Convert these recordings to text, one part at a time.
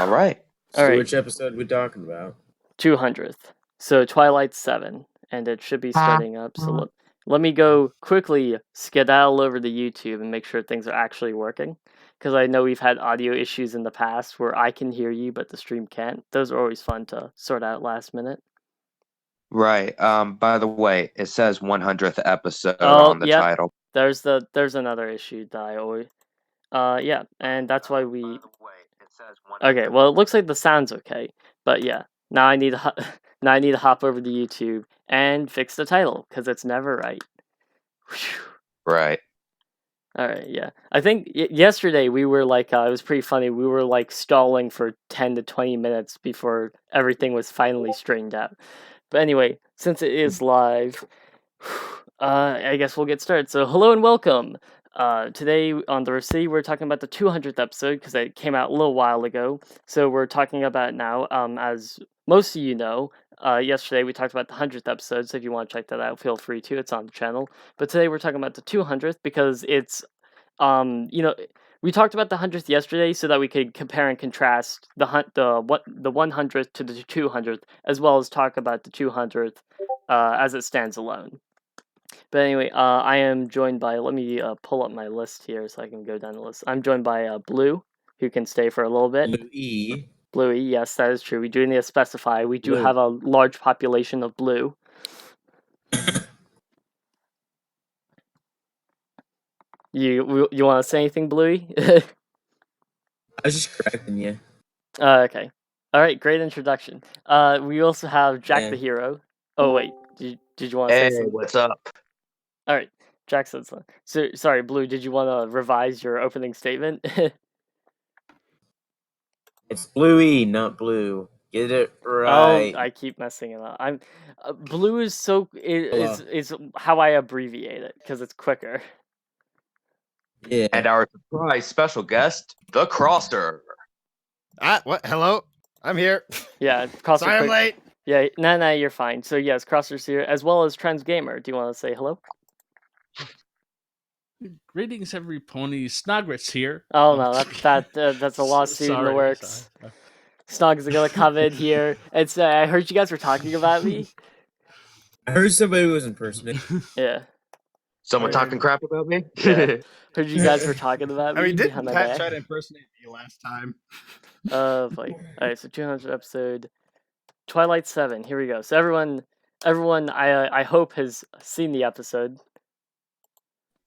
All right. So All right. which episode are we talking about? 200th. So Twilight 7, and it should be starting up. So let me go quickly skedaddle over to YouTube and make sure things are actually working. Because I know we've had audio issues in the past where I can hear you, but the stream can't. Those are always fun to sort out last minute. Right. By the way, it says 100th episode on the title. There's another issue that I always. Yeah, and that's why we. By the way, it says 100th. Okay, well, it looks like the sound's okay, but yeah, now I need to hop over to YouTube and fix the title because it's never right. Whew. Right. All right, yeah. I think yesterday we were like, it was pretty funny. We were like stalling for 10 to 20 minutes before everything was finally straightened out. But anyway, since it is live, I guess we'll get started. So, hello and welcome. Today on the Receipt, we're talking about the 200th episode because it came out a little while ago. So we're talking about it now. As most of you know, yesterday we talked about the 100th episode. So if you want to check that out, feel free to. It's on the channel. But today we're talking about the 200th because it's, we talked about the 100th yesterday so that we could compare and contrast the 100th to the 200th, as well as talk about the 200th as it stands alone. But anyway, I am joined by, let me pull up my list here so I can go down the list. I'm joined by Blue, who can stay for a little bit. Bluey, yes, that is true. We do need to specify. We do have a large population of Blue. You want to say anything, Bluey? I was just correcting you. Okay. All right, great introduction. We also have Jack the Hero. Oh, wait. Did you want to say something? Hey, what's up? All right, Jack said something. So, sorry, Blue, did you want to revise your opening statement? It's Bluey, not Blue. Get it right. Oh, I keep messing it up. Blue is is how I abbreviate it because it's quicker. Yeah. And our surprise special guest, the Crosser. What? Hello? I'm here. Yeah, Crosser. Sorry I'm late. Yeah, no, you're fine. So yes, Crosser's here, as well as Trans Gamer. Do you want to say hello? Greetings, every pony. Snogrit's here. Oh no, that's a lawsuit in the works. Snogs are gonna come in here. It's I heard you guys were talking about me. I heard somebody was impersonating. Yeah. Someone talking crap about me? Yeah. Heard you guys were talking about me. I mean, didn't Pat try to impersonate me last time? Like, alright, so 200th episode, Twilight 7. Here we go. So everyone, I hope has seen the episode.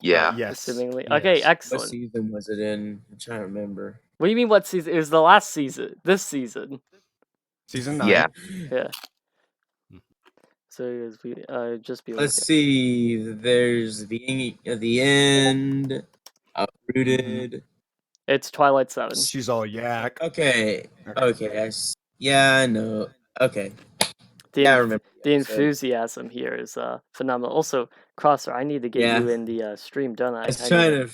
Yeah. Yes. Assumingly. Yes. Okay, excellent. What season was it in? I'm trying to remember. What do you mean? What season? It was the last season. This season. Season 9. Yeah. Yeah. So just be. Let's see. There's the end. Uprooted. It's Twilight 7. She's all yak. Okay. Yeah, I know. Okay. I remember. The enthusiasm here is phenomenal. Also, Crosser, I need to get you in the stream, don't I? I was trying to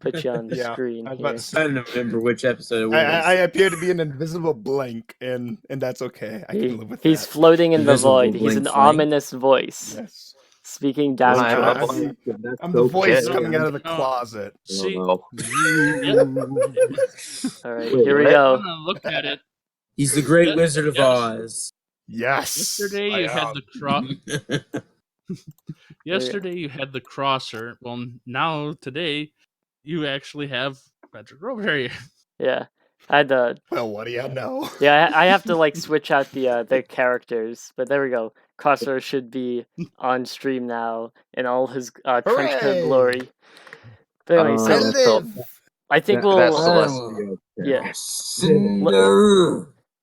put you on the screen. I was trying to remember which episode it was. I appear to be an invisible blank, and that's okay. I can live with that. He's floating in the void. He's an ominous voice. Yes. Speaking down to us. I'm the voice coming out of the closet. See? All right, here we go. Look at it. He's the Great Wizard of Oz. Yes. Yesterday you had the Yesterday you had the Crosser. Well, now today you actually have Patrick Rover here. Yeah, I had to. Well, what do you know? Yeah, I have to like switch out the characters, but there we go. Crosser should be on stream now in all his trench coat glory. But anyway, so I think we'll. Yeah.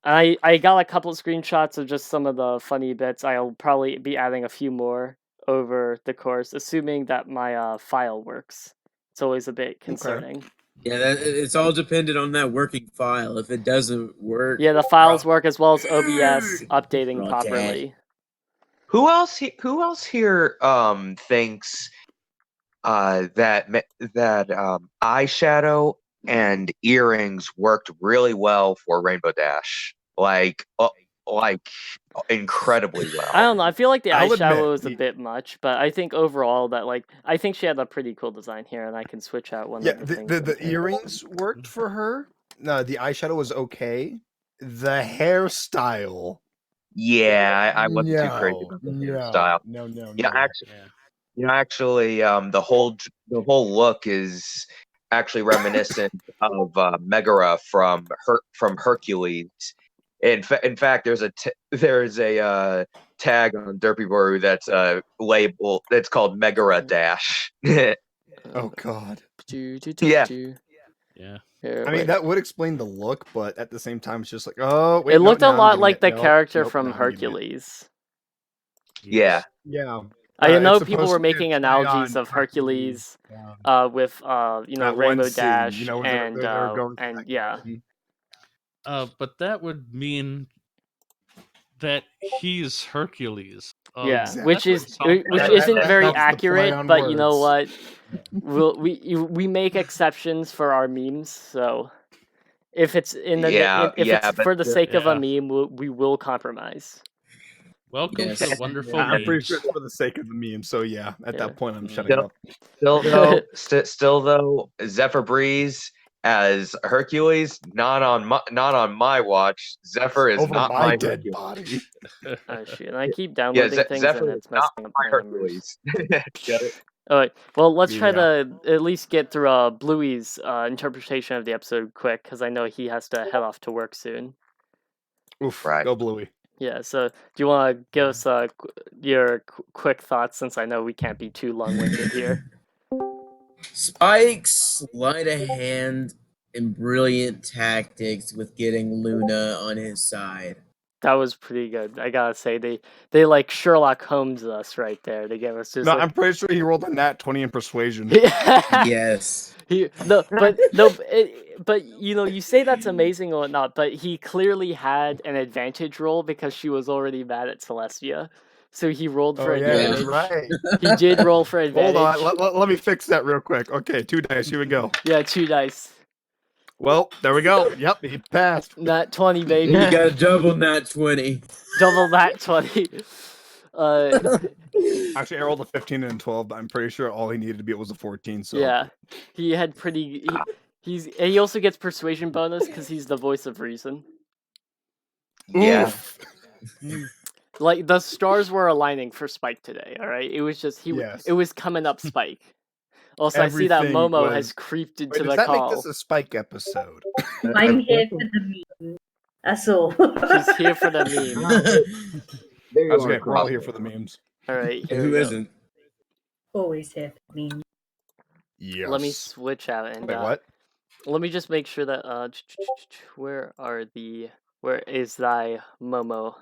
I got a couple of screenshots of just some of the funny bits. I'll probably be adding a few more over the course, assuming that my file works. It's always a bit concerning. Okay. Yeah, it's all dependent on that working file. If it doesn't work... Yeah, the files work as well as OBS updating properly. Who else here thinks that eyeshadow and earrings worked really well for Rainbow Dash? Like incredibly well. I don't know. I feel like the eyeshadow was a bit much, but I think overall that I think she had a pretty cool design here, and I can switch out one. Yeah, the earrings worked for her. No, the eyeshadow was okay. the hairstyle. Yeah, I wasn't too crazy about the hairstyle. No. Yeah, actually, the whole look is actually reminiscent of Megara from Hercules. In fact, there's a tag on Derpy that's label that's called Megara Dash. Oh God. Yeah. Yeah. Here, I mean, wait. that would explain the look, but at the same time, it's just like, oh, wait. It looked no, a I'm lot getting like it. the Nope, character nope, from now I'm getting it. Hercules. Yeah. Yeah. I know it's people supposed were to be a making play analogies on of Hercules, Yeah. with That one Rainbow scene, Dash they're going through and that yeah. garden. But that would mean that he's Hercules. Yeah, Exactly. which That- isn't that very helps the play accurate, on but you know words. what? We make exceptions for our memes, so if it's Yeah, if it's but for the sake of a yeah. meme, we will compromise. Welcome Yes. to the wonderful I'm pretty memes. sure it's for the sake of the meme. So yeah, at Yeah. that point, I'm shutting Still- up. still though, Zephyr Breeze as Hercules, not on my watch. Zephyr is Over not my my dead Hercules. body. Oh shit! And I keep Yeah, downloading things Zephyr and is it's not messing up my my numbers. Hercules. Get it? Alright, well, let's try Yeah. to at least get through Bluey's interpretation of the episode quick, because I know he has to head off to work soon. Oof. Right. Go Bluey. Yeah, so do you want to give us your quick thoughts, since I know we can't be too long-winded here? Spike's sleight of hand and brilliant tactics with getting Luna on his side. That was pretty good. I gotta say, they like Sherlock Holmes us right there. They gave us just No, like... I'm pretty sure he rolled a nat 20 in persuasion. Yes. But you say that's amazing or whatnot, but he clearly had an advantage roll because she was already mad at Celestia, so he rolled for Oh yeah, advantage. that's right. He did roll for advantage. Hold on, let me fix that real quick. Okay, 2 dice. Here we go. Yeah, 2 dice. Well, there we go. Yep, he passed. Nat 20, baby. You got a double nat 20. Double that 20. Actually, I rolled a 15 and a 12, but I'm pretty sure all he needed to beat was a 14. So Yeah, he had pretty. And he also gets persuasion bonus because he's the voice of reason. Yeah. Oof. Like the stars were aligning for Spike today. All right, it was just Yes. It was coming up Spike. Also, I see that Everything Momo was- has creeped into Wait, the does that call. make this a Spike episode? I'm here for the meme. That's all. She's here for the meme. That's okay. We're all here for the memes. All right, here Who we go. isn't? Always here for the meme. Yes. Let me switch out and Wait, what? let me just make sure that where is thy Momo?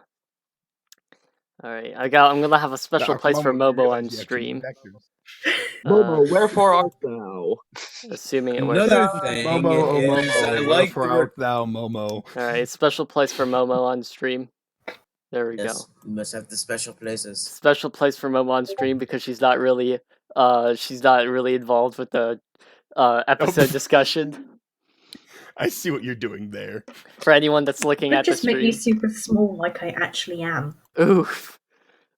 All right, I'm gonna have a special place for Momo on stream, Momo, wherefore art thou? assuming it works. Another thing Momo, oh is, I Momo, like wherefore the art thou, Momo? All right, special place for Momo on stream. There we go. Yes, you must have the special places. Special place for Momo on stream because she's not really involved with the episode discussion. I see what you're doing there. For anyone that's looking But at the just make me stream. super small like I actually am. Oof.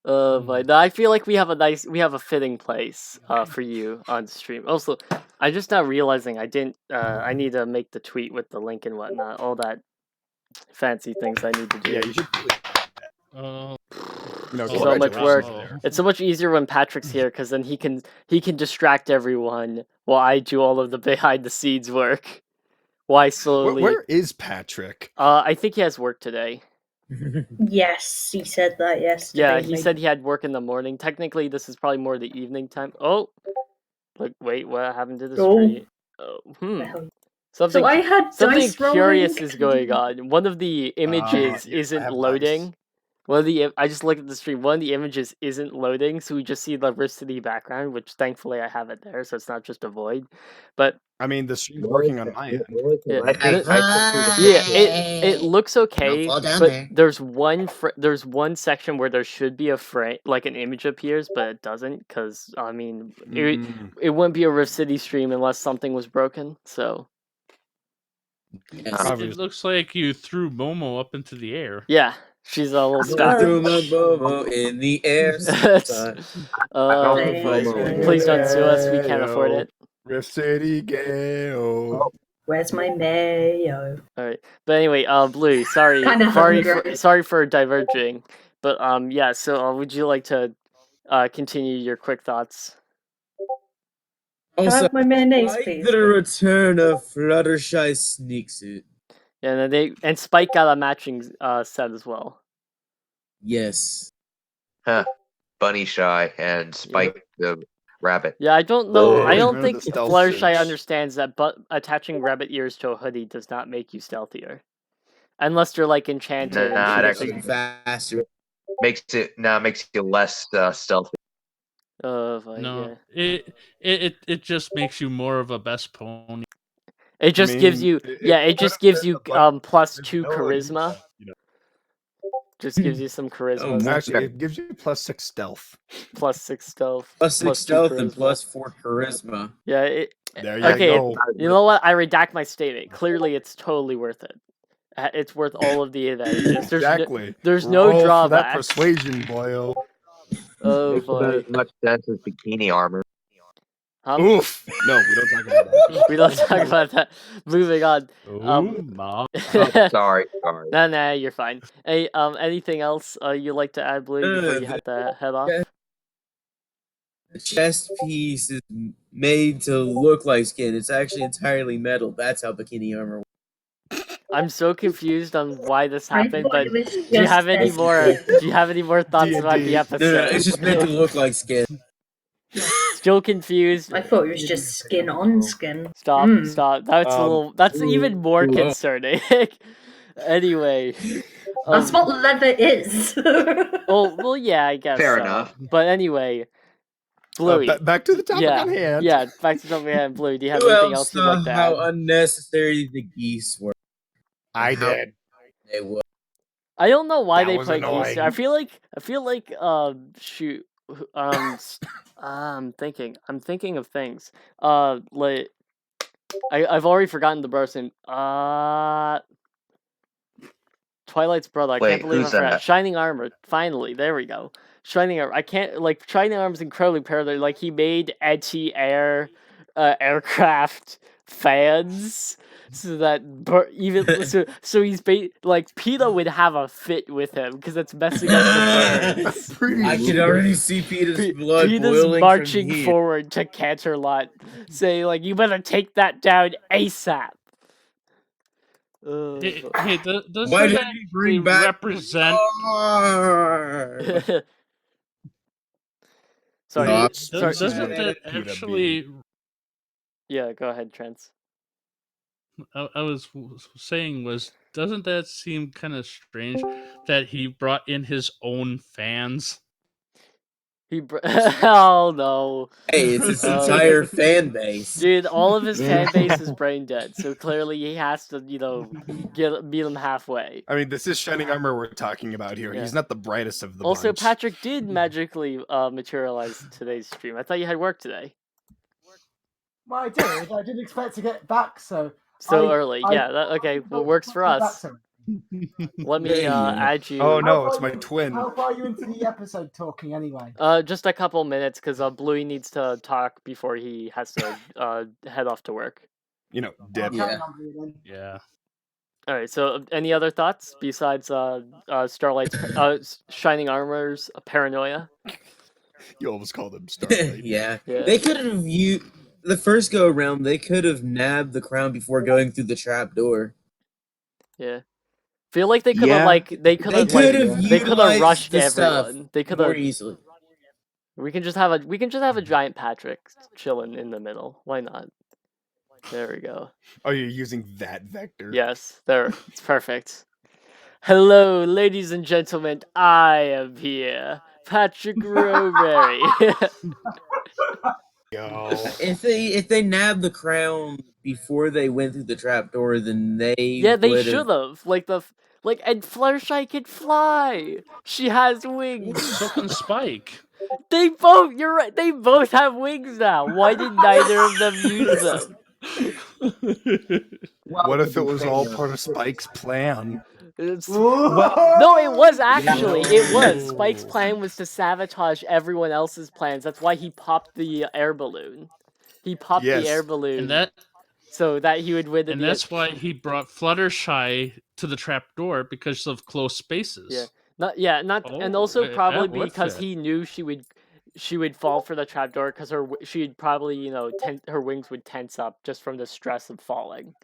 But no, I feel like we have a fitting place for you on stream. Also, I'm just now realizing I need to make the tweet with the link and whatnot, all that fancy things I need to do. Yeah, you should. So much work. It's so much easier when Patrick's here because then he can distract everyone while I do all of the behind the scenes work. Why slowly? Where is Patrick? I think he has work today. Yes, he said that yesterday. Yeah, he said he had work in the morning. Technically, this is probably more the evening time. Oh, look! Wait, what happened to the screen? So Something. I had Something dice rolling. curious is going on. One of the images yeah, I isn't have loading. dice. I just looked at the stream. One of the images isn't loading, so we just see the Rhapsody background, which thankfully I have it there, so it's not just a void. But I mean, the stream's working on my end. yeah, Yeah, it looks okay, Don't fall down but there. there's one section where there should be a frame, like an image appears, but it doesn't, because I mean, it wouldn't be a Rift City stream unless something was broken. So Yes. It looks like you threw Momo up into the air. yeah, she's a little stuck. Threw my Momo in the air. Please don't sue us. We can't afford it. Rift City Gale. Where's my mayo? All right, but anyway, Blue, sorry, Kinda hungry. sorry for diverging, but yeah. So, would you like to continue your quick thoughts? Can I Also, have my mayonnaise, like please? the return of Fluttershy sneak suit. Yeah, and Spike got a matching set as well. Yes. Huh. Bunny Shy and Spike the rabbit. Yeah, I don't know. I don't Return of think the stealth Fluttershy suits. understands that, but attaching rabbit ears to a hoodie does not make you stealthier, unless you're like enchanted. Nah, and it shit. actually Faster. makes you less stealthy. No, yeah. it just makes you more of a best pony. It just gives you, it just gives you plus 2 ability, charisma. you know. Just gives you some charisma. more Actually, it gives you +6 stealth. Plus 6 stealth. +6 2 stealth and charisma. +4 charisma. Yeah. There you Okay. go. You know what? I redact my statement. Clearly, it's totally worth it. It's worth all of the advantages. Exactly. There's no Roll for that drawback. persuasion, boyo. Oh Makes about boy. as much sense as bikini armor. Oof. No, we don't talk about that. We don't talk about that. Moving on. Mom. Sorry. Nah, you're fine. Hey, anything else you'd like to add, Blue, before you had to head off? The chest piece is made to look like skin. It's actually entirely metal. That's how bikini armor works. I'm so confused on why this I happened, thought but it was do you have any just more? Do you have any more thoughts about the D&D. episode? No, it's just meant to look like skin. Still confused. I thought it was just skin on skin. Stop. Mm. Stop. That's a little. That's even more concerning. Anyway. That's what leather is. Well, yeah, I guess. Fair so. enough. But anyway, Bluey. Back to the topic on hand. Yeah, back to the topic on hand. Blue, do you have Who anything else else you'd like to how add? unnecessary the geese were? I How did. They were. I don't know why That they was play annoying. geese. I feel like shoot I'm thinking of things. Like I've already forgotten the person. Twilight's brother. I Wait, can't believe I who's forgot. that? Shining Armor. Finally, there we go. Shining Armor. I can't like Shining Armor's incredibly parallel. Like he made anti-air aircraft fans. So that even so he's like PETA would have a fit with him because it's messing up the birds. I can already see Peter's blood PETA's boiling marching from here. forward to Canterlot, saying like, "You better take that down ASAP." Hey, does Why this did you bring actually back represent? Sorry, No, Doesn't sorry. it actually? Yeah, go ahead, Trent. I was saying doesn't that seem kind of strange that he brought in his own fans? Oh no! Hey, it's his entire fan base. Dude, all of his fan base is brain dead, so clearly he has to, meet them halfway. I mean, this is Shining Armor we're talking about here. Yeah. He's not the brightest of the Also, bunch. Patrick did magically materialize today's stream. I thought you had work today. Well, I did. I didn't expect to get back so early. Yeah, okay. Well, works for us. Let me add you. Oh no, it's my twin. How far are you into the episode talking anyway? Just a couple minutes because Bluey needs to talk before he has to head off to work. Dip. Yeah. All right. So, any other thoughts besides Starlight's Shining Armor's paranoia? You almost called him Starlight. Yeah. They could have the first go around. They could have nabbed the crown before going through the trap door. Yeah. Feel like they could have they could have rushed everyone. They could have more easily. We can just have a giant Patrick chilling in the middle. Why not? There we go. Oh, you're using that vector? Yes, there. It's perfect. Hello, ladies and gentlemen. I am here, Patrick Rowberry. If they nabbed the crown before they went through the trapdoor, then they they should have. And Fluttershy can fly. She has wings. So can Spike. They both. You're right. They both have wings now. Why did neither of them use them? What if it was all part of Spike's plan? No, it was actually. It was. Spike's plan was to sabotage everyone else's plans. That's why he popped the air balloon. He popped the air balloon. so that he would win. And that's why he brought Fluttershy to the trap door because of close spaces. Yeah, and also probably that would because fit. he knew she would fall for the trapdoor because she'd probably her wings would tense up just from the stress of falling.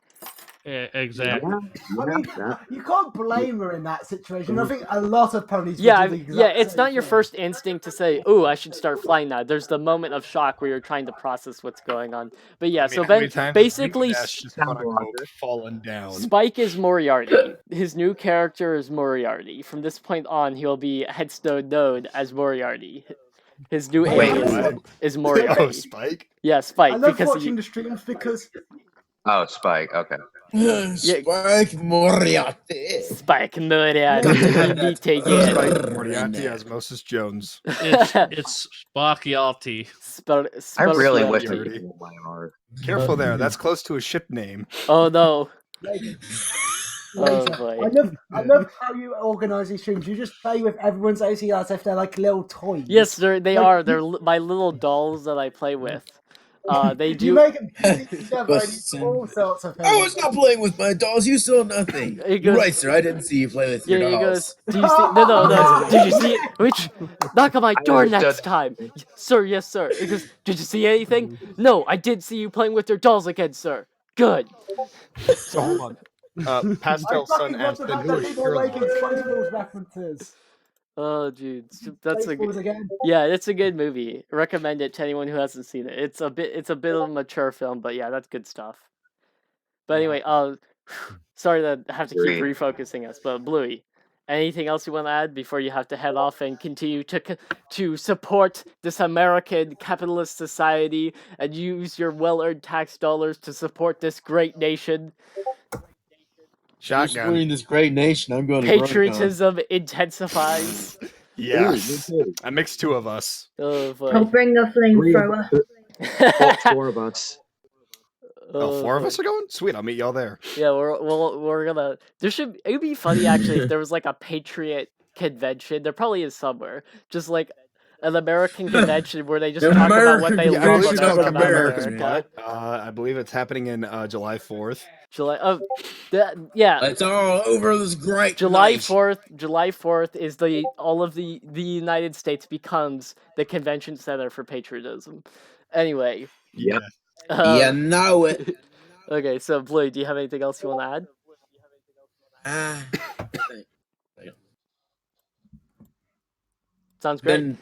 Exactly. I mean, you can't blame her in that situation. I think a lot of ponies would Yeah, do the exact it's same not your thing. first instinct to say, "Oh, I should start flying now." There's the moment of shock where you're trying to process what's going on. But yeah, I mean, so how many Ben times has basically Green Dash just quote unquote fallen down. Spike is Moriarty. His new character is Moriarty. From this point on, he'll be Headstone Node as Moriarty. His new alias is Moriarty. Oh, Spike? Yeah, Spike. I love watching the streams because Oh, Spike. Okay. Spike Moriarty. Spike Moriarty. Spike Moriarty Osmosis Jones. It's Sparkialty. I really wish I Moriarty. could know my art. Careful there. That's close to a ship name. Oh no. Later. boy. I love how you organise these streams. You just play with everyone's OCR as if they're like little toys. Yes, they are. They're my little dolls that I play with. They do. You make them together and you do all sorts of things. I was not playing with my dolls. You saw nothing. You're right, sir. I didn't see you play with your He dolls. goes, "Do you see? No. Did you see it? Which? Knock on my door next time, sir. Yes, sir." He goes, "Did you see anything? No, I did see you playing with your dolls again, sir. Good." So hold on. Pastel Sun asked the newest people making SpongeBob references. Oh, dude, that's a good. Again. Yeah, it's a good movie. Recommend it to anyone who hasn't seen it. It's a bit of a mature film, but yeah, that's good stuff. But anyway, sorry to have to keep refocusing us, but Bluey, anything else you want to add before you have to head off and continue to support this American capitalist society and use your well-earned tax dollars to support this great nation? Shotgun. We're in this great nation. I'm going to Patriotism intensifies. Yes. I mixed two of us. Oh boy. I'll bring the flamethrower. Four of us. Oh, four of us are going? Sweet, I'll meet y'all there. Yeah, we're gonna. It'd be funny actually if there was like a Patriot convention. There probably is somewhere. Just like an American convention where they just talk about what they love about America. I believe it's happening in July 4th. Yeah. It's all over this great July nation. 4th. July 4th is the United States becomes the convention center for patriotism. Anyway. Yep. You know it. Okay, so Blue, do you have anything else you want to add? Sounds great.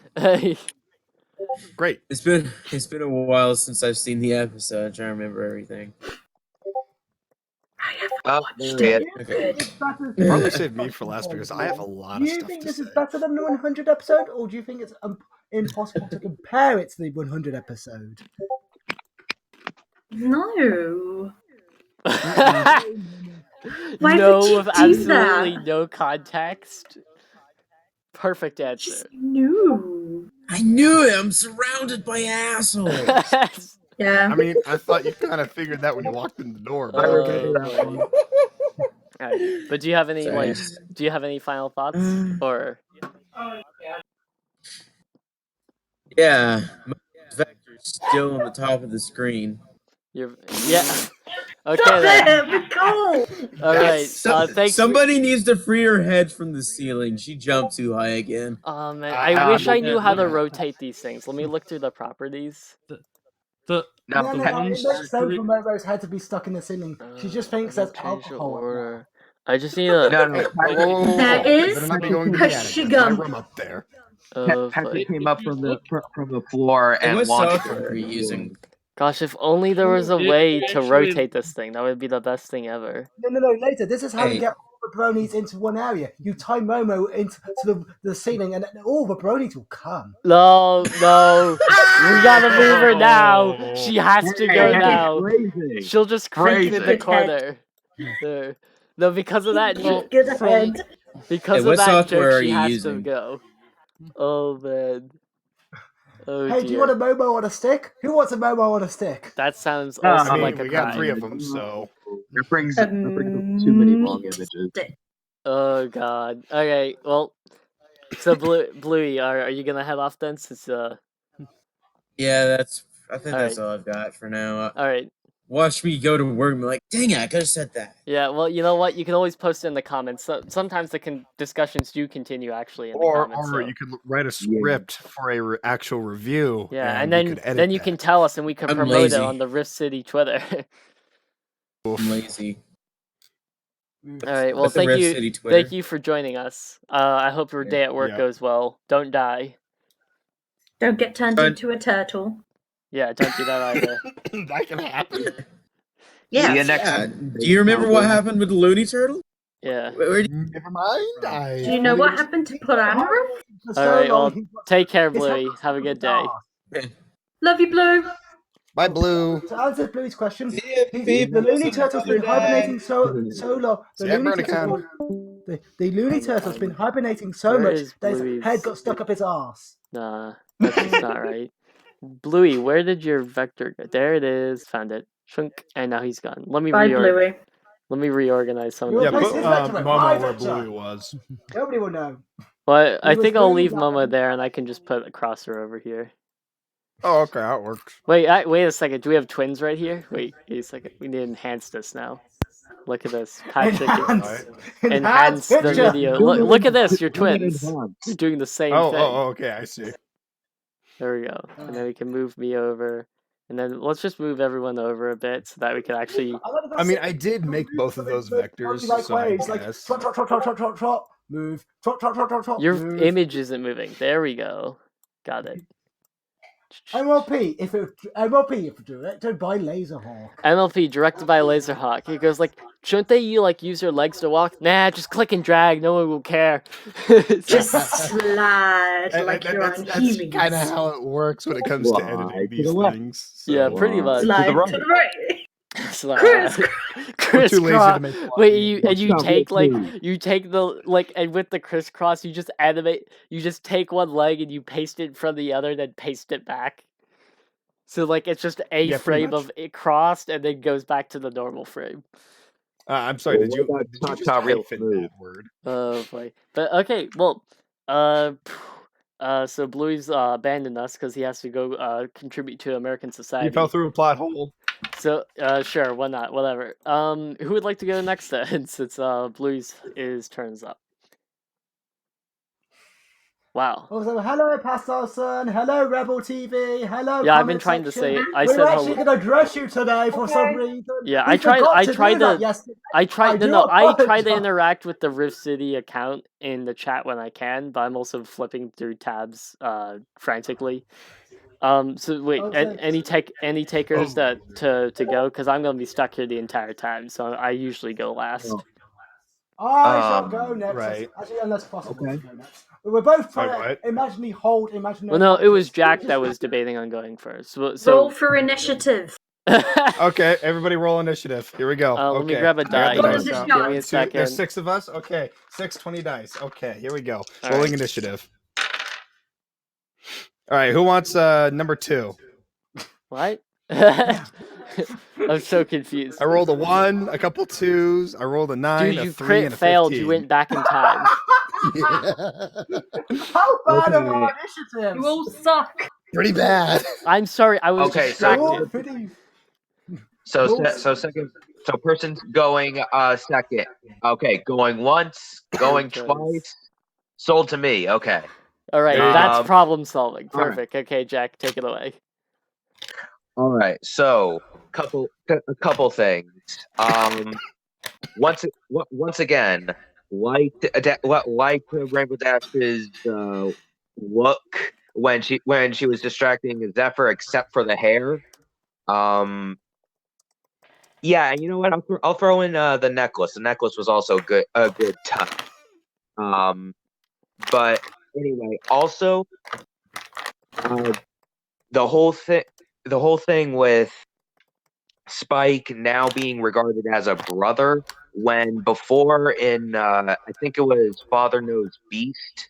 Great. It's been a while since I've seen the episode. I'm trying to remember everything. Okay. Probably save me for last because I have a lot of stuff to say. Do you think this is better than the 100 episode, or do you think it's impossible to compare it to the 100 episode? No. No, with absolutely no context. Perfect answer. No. I knew it. I'm surrounded by assholes. Yeah. I mean, I thought you kind of figured that when you walked in the door. But okay. Right. But do you have any Do you have any final thoughts or? Yeah, my vector's still on the top of the screen. Yeah. Okay then. Go. All right. Thanks. Somebody needs to free her head from the ceiling. She jumped too high again. Oh man, I wish I knew how to rotate these things. Let me look through the properties. No, it makes sense for Momo's head to be stuck in the ceiling. She just thinks there's alcohol. Order. I just need a. There is sugar up there. Patrick came up from the floor and launched. What are you using? Gosh, if only there was a way to rotate this thing. That would be the best thing ever. No, later. This is how you get all the bronies into one area. You tie Momo into the ceiling and all the bronies will come. No. We gotta move her now. She has to go now. Crazy. She'll just creep in the corner. There. No, because of that joke. Because of that joke, she has to go. Oh, man. Oh, hey, dear. do you want a Momo on a stick? Who wants a Momo on a stick? That sounds also like a we got crime. 3 of them, so That brings up too many long images. Oh god. Okay, well, so Bluey, are you gonna head off then? Since Yeah, I think that's all I've got for now. All right. watch me go to work and be like, dang it, I could have said that. Yeah, well, you know what? You can always post it in the comments. Sometimes the discussions do continue actually in the comments. Or So. you could write a script for a actual review. Yeah, and then we could edit then you that. can tell us, and we can I'm promote lazy. it on the Rift City Twitter. I'm lazy. All right. Well, That's the thank Rift you. City Twitter. Thank you for joining us. I hope your day at work Yeah. goes well. Don't die. Don't get turned Don't- into a turtle. Yeah, don't do that either. That can happen. Yeah. See you next Yeah. time. Do you remember what happened with the Looney Turtle? Yeah. Where Never mind. Do you know what happened to Polandra? All right. Well, take care, Bluey. Have a good day. Love you, Blue. Bye, Blue. To answer Bluey's question, Yeah, the Looney Turtle's been hibernating so long. The Sam Looney Burnicam. Turtle, the Looney Turtle's been hibernating so Where much is that his Bluey's- head got stuck up his ass. Nah, that's just not right. Bluey, where did your vector go? There it is. Found it. Shunk, and now he's gone. Let me Bye, Bluey. Let me reorganize some of You're the Yeah, Place put his vector in my Momo where vector. Bluey was. Nobody will know. Well, I It was think I'll Bluey leave that Momo one. there, and I can just put a crosser over here. Oh, okay, that works. Wait, wait a second. Do we have twins right here? Wait a second. We need to enhance this now. Look at this. Patrick, enhance the picture. video. Look at this. You're twins. You're doing the same thing. Oh, okay, I see. There we go. And then we can move me over. And then let's just move everyone over a bit so that we can actually... I mean, I did make both of those vectors, Like so I waves, like guess. trot, trot, trot, trot, trot, trot, trot, move, trot, trot, trot, trot, trot, Your move. image isn't moving. There we go. Got it. MLP, if directed by Laserhawk. MLP directed by Laserhawk. He goes like, shouldn't they use your legs to walk? Nah, just click and drag. No one will care. Just slide like you're on That's Heelys. kind of how it works when it comes to editing these things. So. Yeah, pretty much. Slide To the right. to the right. Slide. We're too lazy to Crisscross. make. Wait, you Stop, take like please. you take the and with the crisscross you just animate. You just take one leg and you paste it from the other, then paste it back. So like it's just a Yeah, pretty frame much. of it crossed and then goes back to the normal frame. I'm sorry. Well, Did you what about just Top Real hyphen Smooth? that word? Oh boy. But okay, well, so Bluey's abandoned us because he has to go contribute to American You society. fell through a plot hole. So sure, why not? Whatever. Who would like to go next then? Since Bluey's turns up. Wow. Also, hello, Pastor Son. Hello, Rebel TV. Hello. Yeah, I've been comment trying to say section. it. I We're said actually hello. going to address you today for some reason. Yeah, We I tried forgot to do that I yesterday. tried I no do no I try to apologize. interact with the Rift City account in the chat when I can, but I'm also flipping through tabs frantically. So wait, Okay. any takers that to go, because I'm gonna be stuck here the entire time, so I usually go last. I shall go next. Right. Actually, unless possible Okay. to go next. We're both trying Wait, to imaginary hold imaginary. Well, no, it was characters. Jack Just- that was debating on going first. So Roll for initiative. Okay, everybody roll initiative. Here we go. Let me Okay. grab a I got die. the What dice is it out. got? Give me a There's second. 6 of us. Okay, 20 dice. Okay, here we go. All Rolling right. initiative. All right, who wants number 2? What? I'm so confused. I rolled a 1, a couple 2s. I rolled a 9, Dude, a you 3, crit and a failed. 15. You went back in time. How bad are our Okay. initiatives? You all suck. Pretty bad. I'm sorry, I was Okay, distracted. Oh, pretty. So person's going second. Okay, going once, going Because- twice. Sold to me. Okay. All right, There you that's go. problem solving. All right. Perfect. Okay, Jack, take it away. All right. So a couple things. Once again, liked Rainbow Dash's look when she was distracting Zephyr, except for the hair. Yeah, and you know what? I'll throw in the necklace. The necklace was also a good touch. But anyway, also the whole thing with Spike now being regarded as a brother, when before in I think it was Father Knows Beast,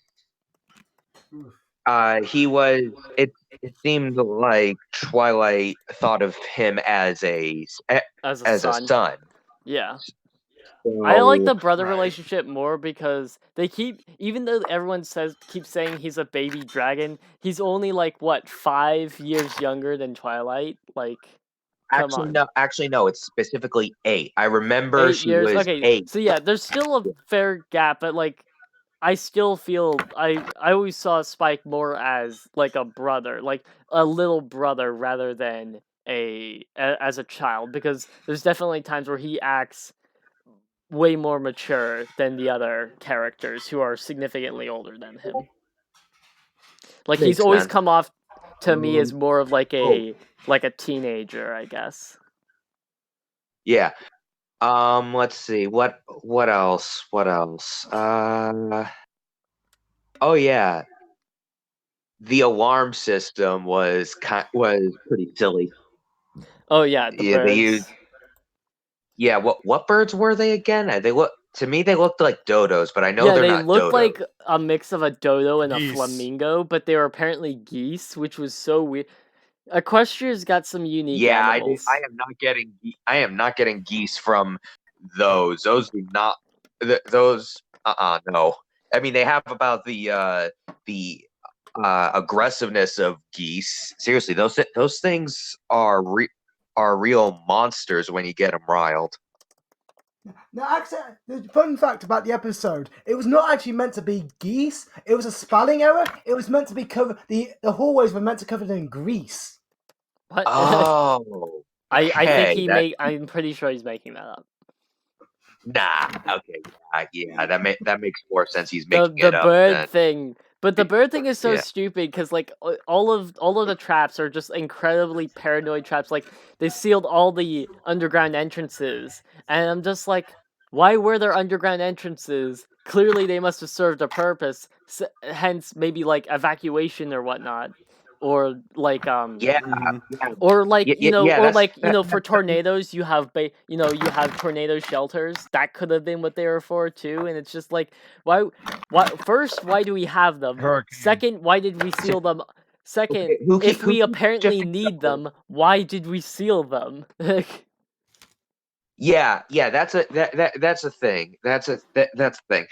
he was it seemed like Twilight thought of him as a As a son. Yeah. So, I like the brother Right. relationship more because they even though everyone keeps saying he's a baby dragon, he's only like what 5 years younger than Twilight. Like, Come on. Actually, no. It's specifically 8. I remember 8 she years. was Okay, 8. so yeah, there's still a fair gap, but like I still feel I always saw Spike more as like a brother, like a little brother rather than as a child, because there's definitely times where he acts way more mature than the other characters who are significantly older than him. Like he's Makes always sense. come off to me as more of like Oh, a teenager, I guess. yeah. Let's see. What else? What else? Oh yeah. The alarm system was pretty silly. Oh yeah, the Yeah, they used. birds. Yeah, what birds were they again? They looked like dodos, but I know Yeah, they're they not looked dodos. like a mix of a dodo and a Geese. flamingo, but they were apparently geese, which was so weird. Equestria's got some unique Yeah, animals. I am not getting geese from those. Those do not. Those. No. I mean, they have about the aggressiveness of geese. Seriously, those things are real monsters when you get them riled. Now, actually, the fun fact about the episode, it was not actually meant to be geese. It was a spelling error. It was meant to be covered. The hallways were meant to cover in grease. What? Oh, I think okay. I'm pretty sure he's making that up. Nah. Okay. Yeah. That makes more sense. He's The making it up bird then. thing, but the bird thing is so Yeah. stupid because like all of the traps are just incredibly paranoid traps. Like they sealed all the underground entrances, and I'm just like, why were there underground entrances? Clearly, they must have served a purpose. Hence, maybe like evacuation or whatnot, or like Yeah. Mhm. Yeah. or like Yeah. or That's like for tornadoes you have you have tornado shelters. That could have been what they were for too, and it's just like why first, why do we have them? Hurricane. Second, why did we seal them? Second, okay. if we Who keeps apparently shifting need the- them, why did we seal them? Yeah. That's a thing. That's a thing.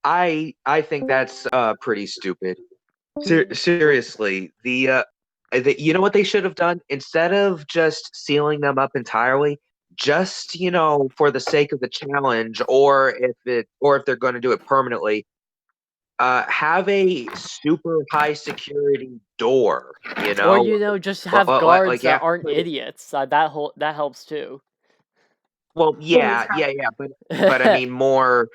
I think that's pretty stupid. Seriously, you know what they should have done instead of just sealing them up entirely, just for the sake of the challenge, or if they're going to do it permanently, have a super high security door. Or just have guards You that have to aren't put it. idiots. That helps too. Well, Always yeah, but I mean more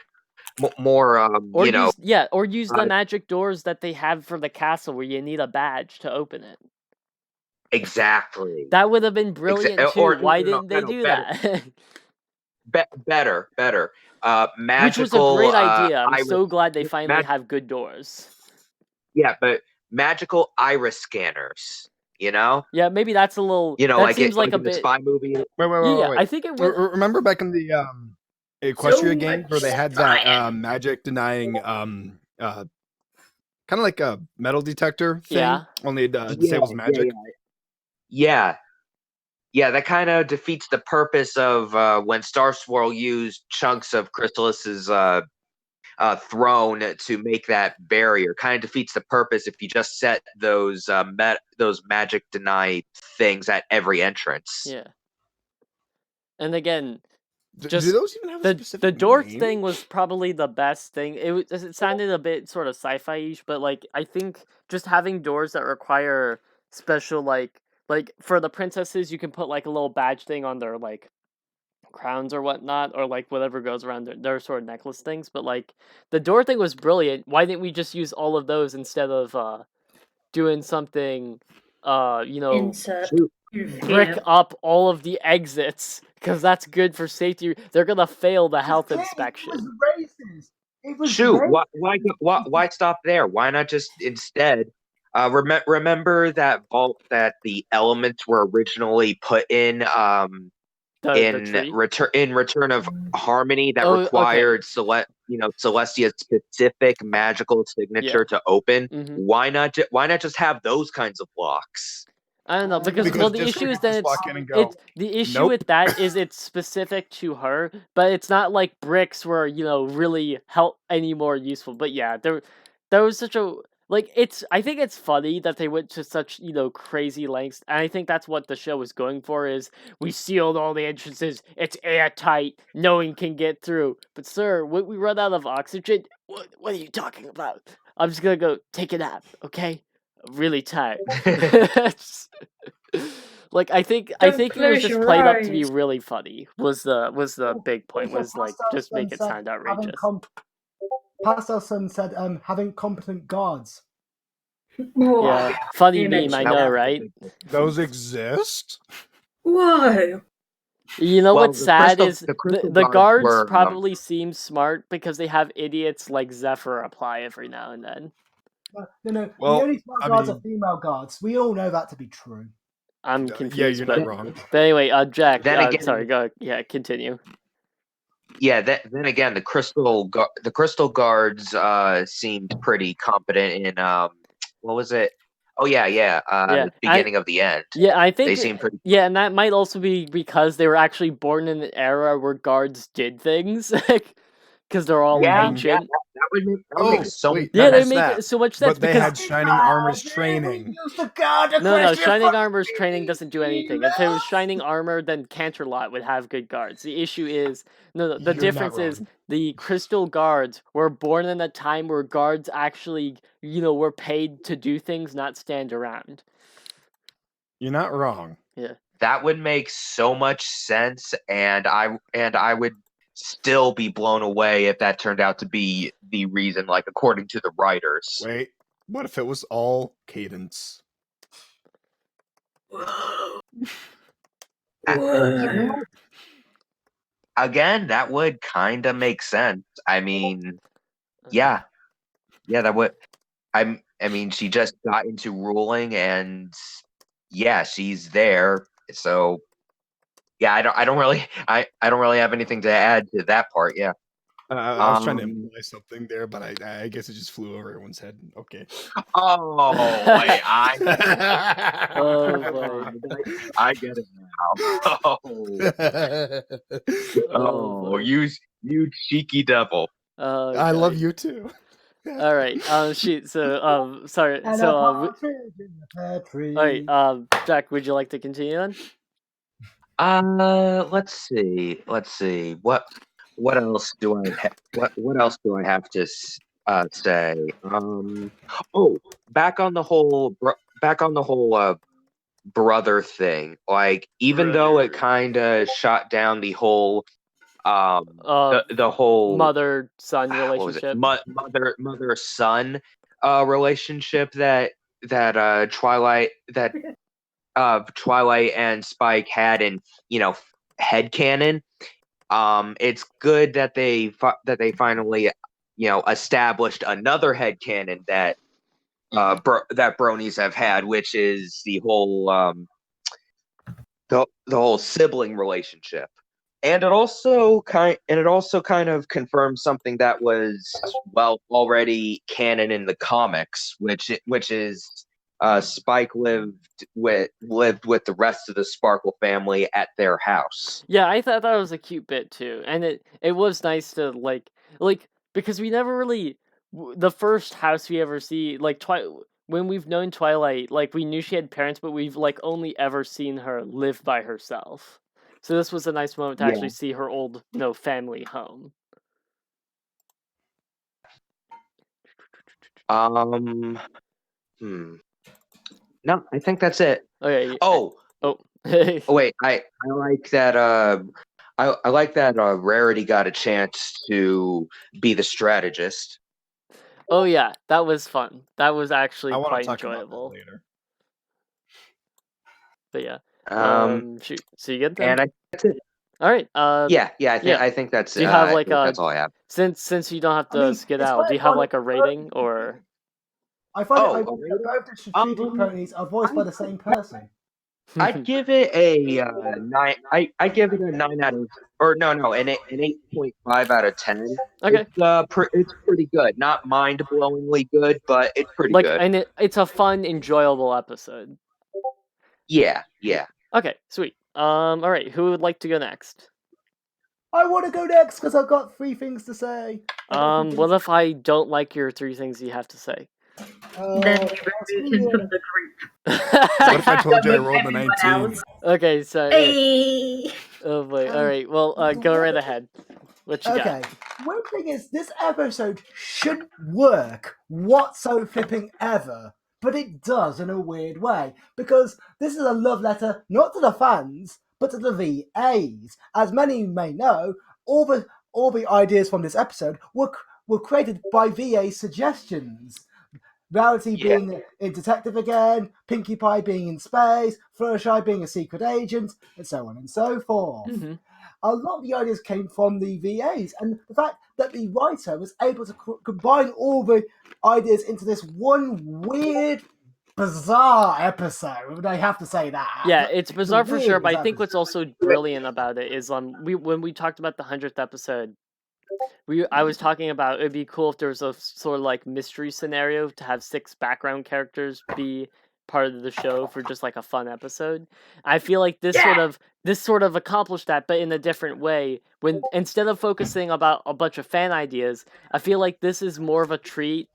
Or use the uh, magic doors that they have for the castle where you need a badge to open it. exactly. That would have been brilliant too. Or Why no, didn't they do that? better. Which was a Magical great idea. I'm iris. so glad they finally Mag- have good doors. yeah, but magical iris scanners. Yeah, maybe that's a little. That Like seems like a in the bit. spy movie. Yeah, Wait. I think it was. Remember back in the Equestria So game where they had that magic denying kind of like a metal detector thing, Yeah. only it disables magic. Yeah. That kind of defeats the purpose of when Star Swirl used chunks of Chrysalis's throne to make that barrier. Kind of defeats the purpose if you just set those magic deny things at every entrance. Yeah. And again, Do just those even have a specific the door name? thing was probably the best thing. It sounded a bit sort of sci-fi-ish, but like I think just having doors that require special like for the princesses, you can put like a little badge thing on their like crowns or whatnot, or like whatever goes around their sort of necklace things. But like the door thing was brilliant. Why didn't we just use all of those instead of doing something insert brick up all of the exits, because that's good for safety. They're gonna fail the health It inspection. was racist. It was Shoot, racist. why stop there? Why not just instead remember that vault that the elements were originally put in Return of Harmony that Oh, required Celestia's specific magical signature to open. Mhm. Why not just have those kinds of blocks? I don't know, because Because the just issue is just that walk in and go, the issue "Nope." with that is it's specific to her, but it's not like bricks were really help any more useful. But yeah, there was such a like I think it's funny that they went to such, crazy lengths, and I think that's what the show was going for, is we sealed all the entrances, it's airtight, no one can get through. But sir, when we run out of oxygen, what are you talking about? I'm just gonna go take a nap, okay? I'm really tired. Like I think Don't it was close just your played up to be eyes. really funny. Was the big point, Also, was like Pastel's just son make it said sound having outrageous. Pastel's son said having competent guards. Yeah, funny He meme, I mentioned know, that. right? Those exist? Whoa. You know Well, what's sad is the crystal the guards were probably seem smart because they have idiots like Zephyr apply every now and then. No. Well, the only smart I guards mean- are female guards. We all know that to be true. I'm Yeah, confused, you're but not wrong. anyway, Jack. Then again- Sorry, go. Yeah, continue. Yeah, then again, the crystal guards seemed pretty competent in what was it? Oh yeah, Yeah, beginning of the end. Yeah, I think They seem pretty. Yeah, and that might also be because they were actually born in an era where guards did things, because they're all Yeah, ancient. that would make Oh, so wait, Yeah, they that's make that. so much sense But they because had Shining Armor's training. no, Shining Armor's training doesn't do anything. If it was Shining Armor, then Canterlot would have good guards. The issue is, the You're difference not is wrong. the Crystal Guards were born in a time where guards actually, were paid to do things, not stand around. You're not wrong. Yeah. That would make so much sense, and I would still be blown away if that turned out to be the reason, like according to the writers. Wait, what if it was all Cadence? Whoa. Again, that would kind of make sense. I mean, yeah, that would. I mean, she just got into ruling, and yeah, she's there. So yeah, I don't really have anything to add to that part. Yeah. I was trying to imply something there, but I guess it just flew over everyone's head. Okay. Oh, Oh boy. I get it now. Oh, boy. you cheeky devil. I love you too. All right. Shoot. So, sorry. And So, a partridge in the pear tree. all right. Jack, would you like to continue then? Let's see. What else do what else do I have to say? Oh, back on the whole brother thing. Like, even though it kind of shot down the whole the whole Mother-son what was it? relationship. Mother-son relationship that Twilight and Spike had in headcanon. It's good that they finally established another headcanon that that bronies have had, which is the whole the whole sibling relationship. And it also kind of confirms something that was already canon in the comics, which is Spike lived with the rest of the Sparkle family at their house. Yeah, I thought that was a cute bit too, and it was nice to like because we never really the first house we ever see when we've known Twilight, like we knew she had parents, but we've only ever seen her live by herself. So this was a nice moment to Yeah. actually see her old family home. No, I think that's it. Okay. Oh wait, I like that. I like that. Rarity got a chance to be the strategist. Oh yeah, that was fun. That was actually I want quite to talk enjoyable. about that later. But yeah. Shoot. So you get them. And that's it. All right. Yeah. I think that's. Do you have that's all I have. Since you don't have to I mean, skedaddle, it's do you quite have funny- a rating or? I find Oh, it ironic that both the strategic ponies are voiced by the same person. I'd give it a 9. I give it a 9 out of, or no, an 8.5 out of 10. Okay. It's pretty good. Not mind-blowingly good, but it's pretty good. And it's a fun, enjoyable episode. Yeah. Okay, sweet. All right. Who would like to go next? I want to go next because I've got 3 things to say. What if I don't like your 3 things you have to say? Then we remove him from the group. What if I told you I With rolled a everyone 19? else. Okay, so Hey! oh boy. All Um, right. Well, go right ahead. What you Okay. got? One thing is, this episode shouldn't work whatso flipping ever, but it does in a weird way because this is a love letter not to the fans but to the VAs. As many may know, all the ideas from this episode were created by VA suggestions. Rarity Yeah. being a detective again, Pinkie Pie being in space, Fluttershy being a secret agent, and so on and so forth. Mm-hmm. A lot of the ideas came from the VAs, and the fact that the writer was able to combine all the ideas into this one weird, bizarre episode. I have to say that. Yeah, But it's a bizarre for weird, sure, but I bizarre think what's episode. also brilliant about it is when we talked about the 100th episode, I was talking about it'd be cool if there was a sort of like mystery scenario to have 6 background characters be part of the show for just like a fun episode. I feel like this sort of accomplished that, but in a different way. When instead of focusing about a bunch of fan ideas, I feel like this is more of a treat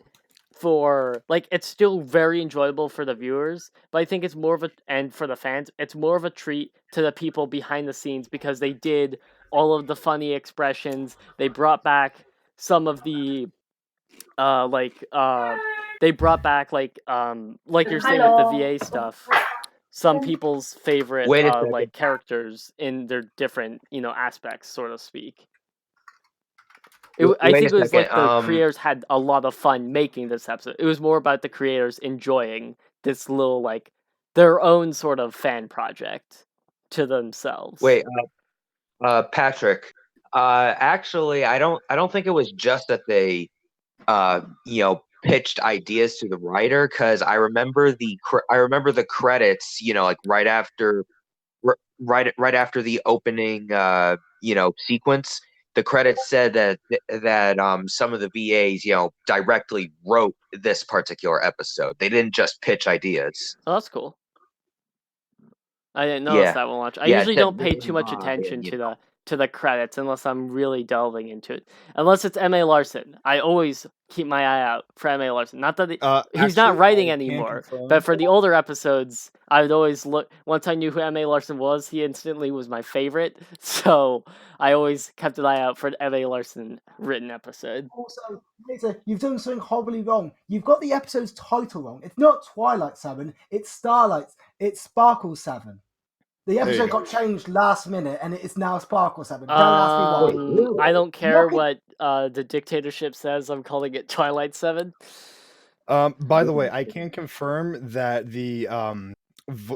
for like it's still very enjoyable for the viewers, but I think it's more of a and for the fans, it's more of a treat to the people behind the scenes because they did all of the funny expressions. They brought back some of the they brought back like you're saying with the VA stuff, some people's favorite Wait a second. like characters in their different, aspects, so to speak. I Wait think a it was like second. the creators had a lot of fun making this episode. It was more about the creators enjoying this little like their own sort of fan project to themselves. Wait, Patrick. Actually, I don't think it was just that they, pitched ideas to the writer, because I remember the credits. Like right after the opening, sequence. The credits said that some of the VAs, directly wrote this particular episode. They didn't just pitch ideas. Oh, that's cool. I didn't notice Yeah. that one much. I Yeah, usually it said don't pay written too much by, attention and, to the credits unless I'm really delving into it. Unless it's M.A. Larson. I always keep my eye out for M.A. Larson. Not that he's not Actually, writing I can anymore, confirm. but for the older episodes, I would always look. Once I knew who M.A. Larson was, he instantly was my favorite. So I always kept an eye out for an M.A. Larson written episode. Also, Lisa, you've done something horribly wrong. You've got the episode's title wrong. It's not Twilight 7, it's Sparkle 7. The There you episode go. got changed last minute, and it is now Sparkle 7. Don't ask me why. I don't care Look at- what the dictatorship says. I'm calling it Twilight 7. By the way, I can confirm that the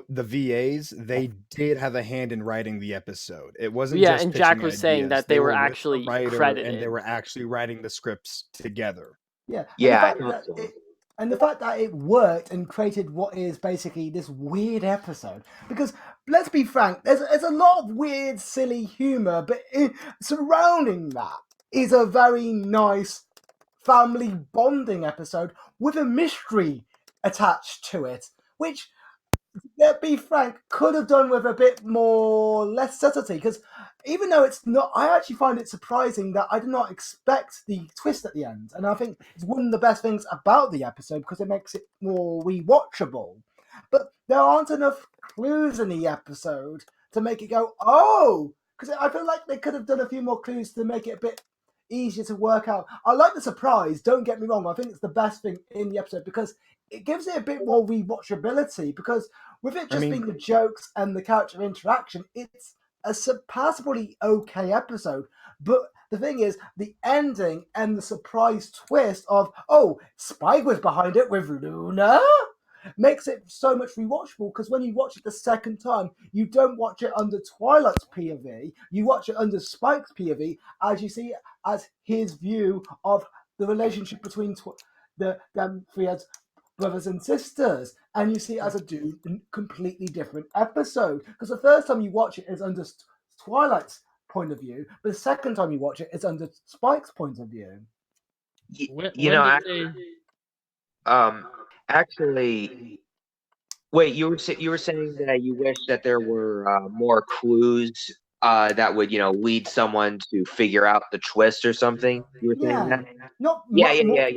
VAs, they did have a hand in writing the episode. It wasn't Yeah, just and Jack pitching was saying ideas. that they were with the actually writer, credited. and they were actually writing the scripts together. Yeah, Yeah, I and the, thought fact so. that it, and the fact that it worked and created what is basically this weird episode. Because let's be frank, there's a lot of weird, silly humor, but surrounding that is a very nice family bonding episode with a mystery attached to it, which, let's be frank, could have done with a bit more less subtlety. Because even though it's not, I actually find it surprising that I did not expect the twist at the end, and I think it's one of the best things about the episode because it makes it more rewatchable. But there aren't enough clues in the episode to make it go, oh, because I feel like they could have done a few more clues to make it a bit easier to work out. I like the surprise, don't get me wrong. I think it's the best thing in the episode because it gives it a bit more rewatchability, because with it just being the jokes and the character interaction, it's a surpassably okay episode. But the thing is, the ending and the surprise twist of, oh, Spike was behind it with Luna, makes it so much rewatchable, because when you watch it the second time, you don't watch it under Twilight's POV, you watch it under Spike's POV, as you see it as his view of the relationship between them three as brothers and sisters, and you see it as a completely different episode, because the first time you watch it is under Twilight's point of view, but the second time you watch it it's under Spike's point of view. Actually, wait, you were saying that you wish that there were more clues that would lead someone to figure out the twist or something. You were saying that? Not Yeah.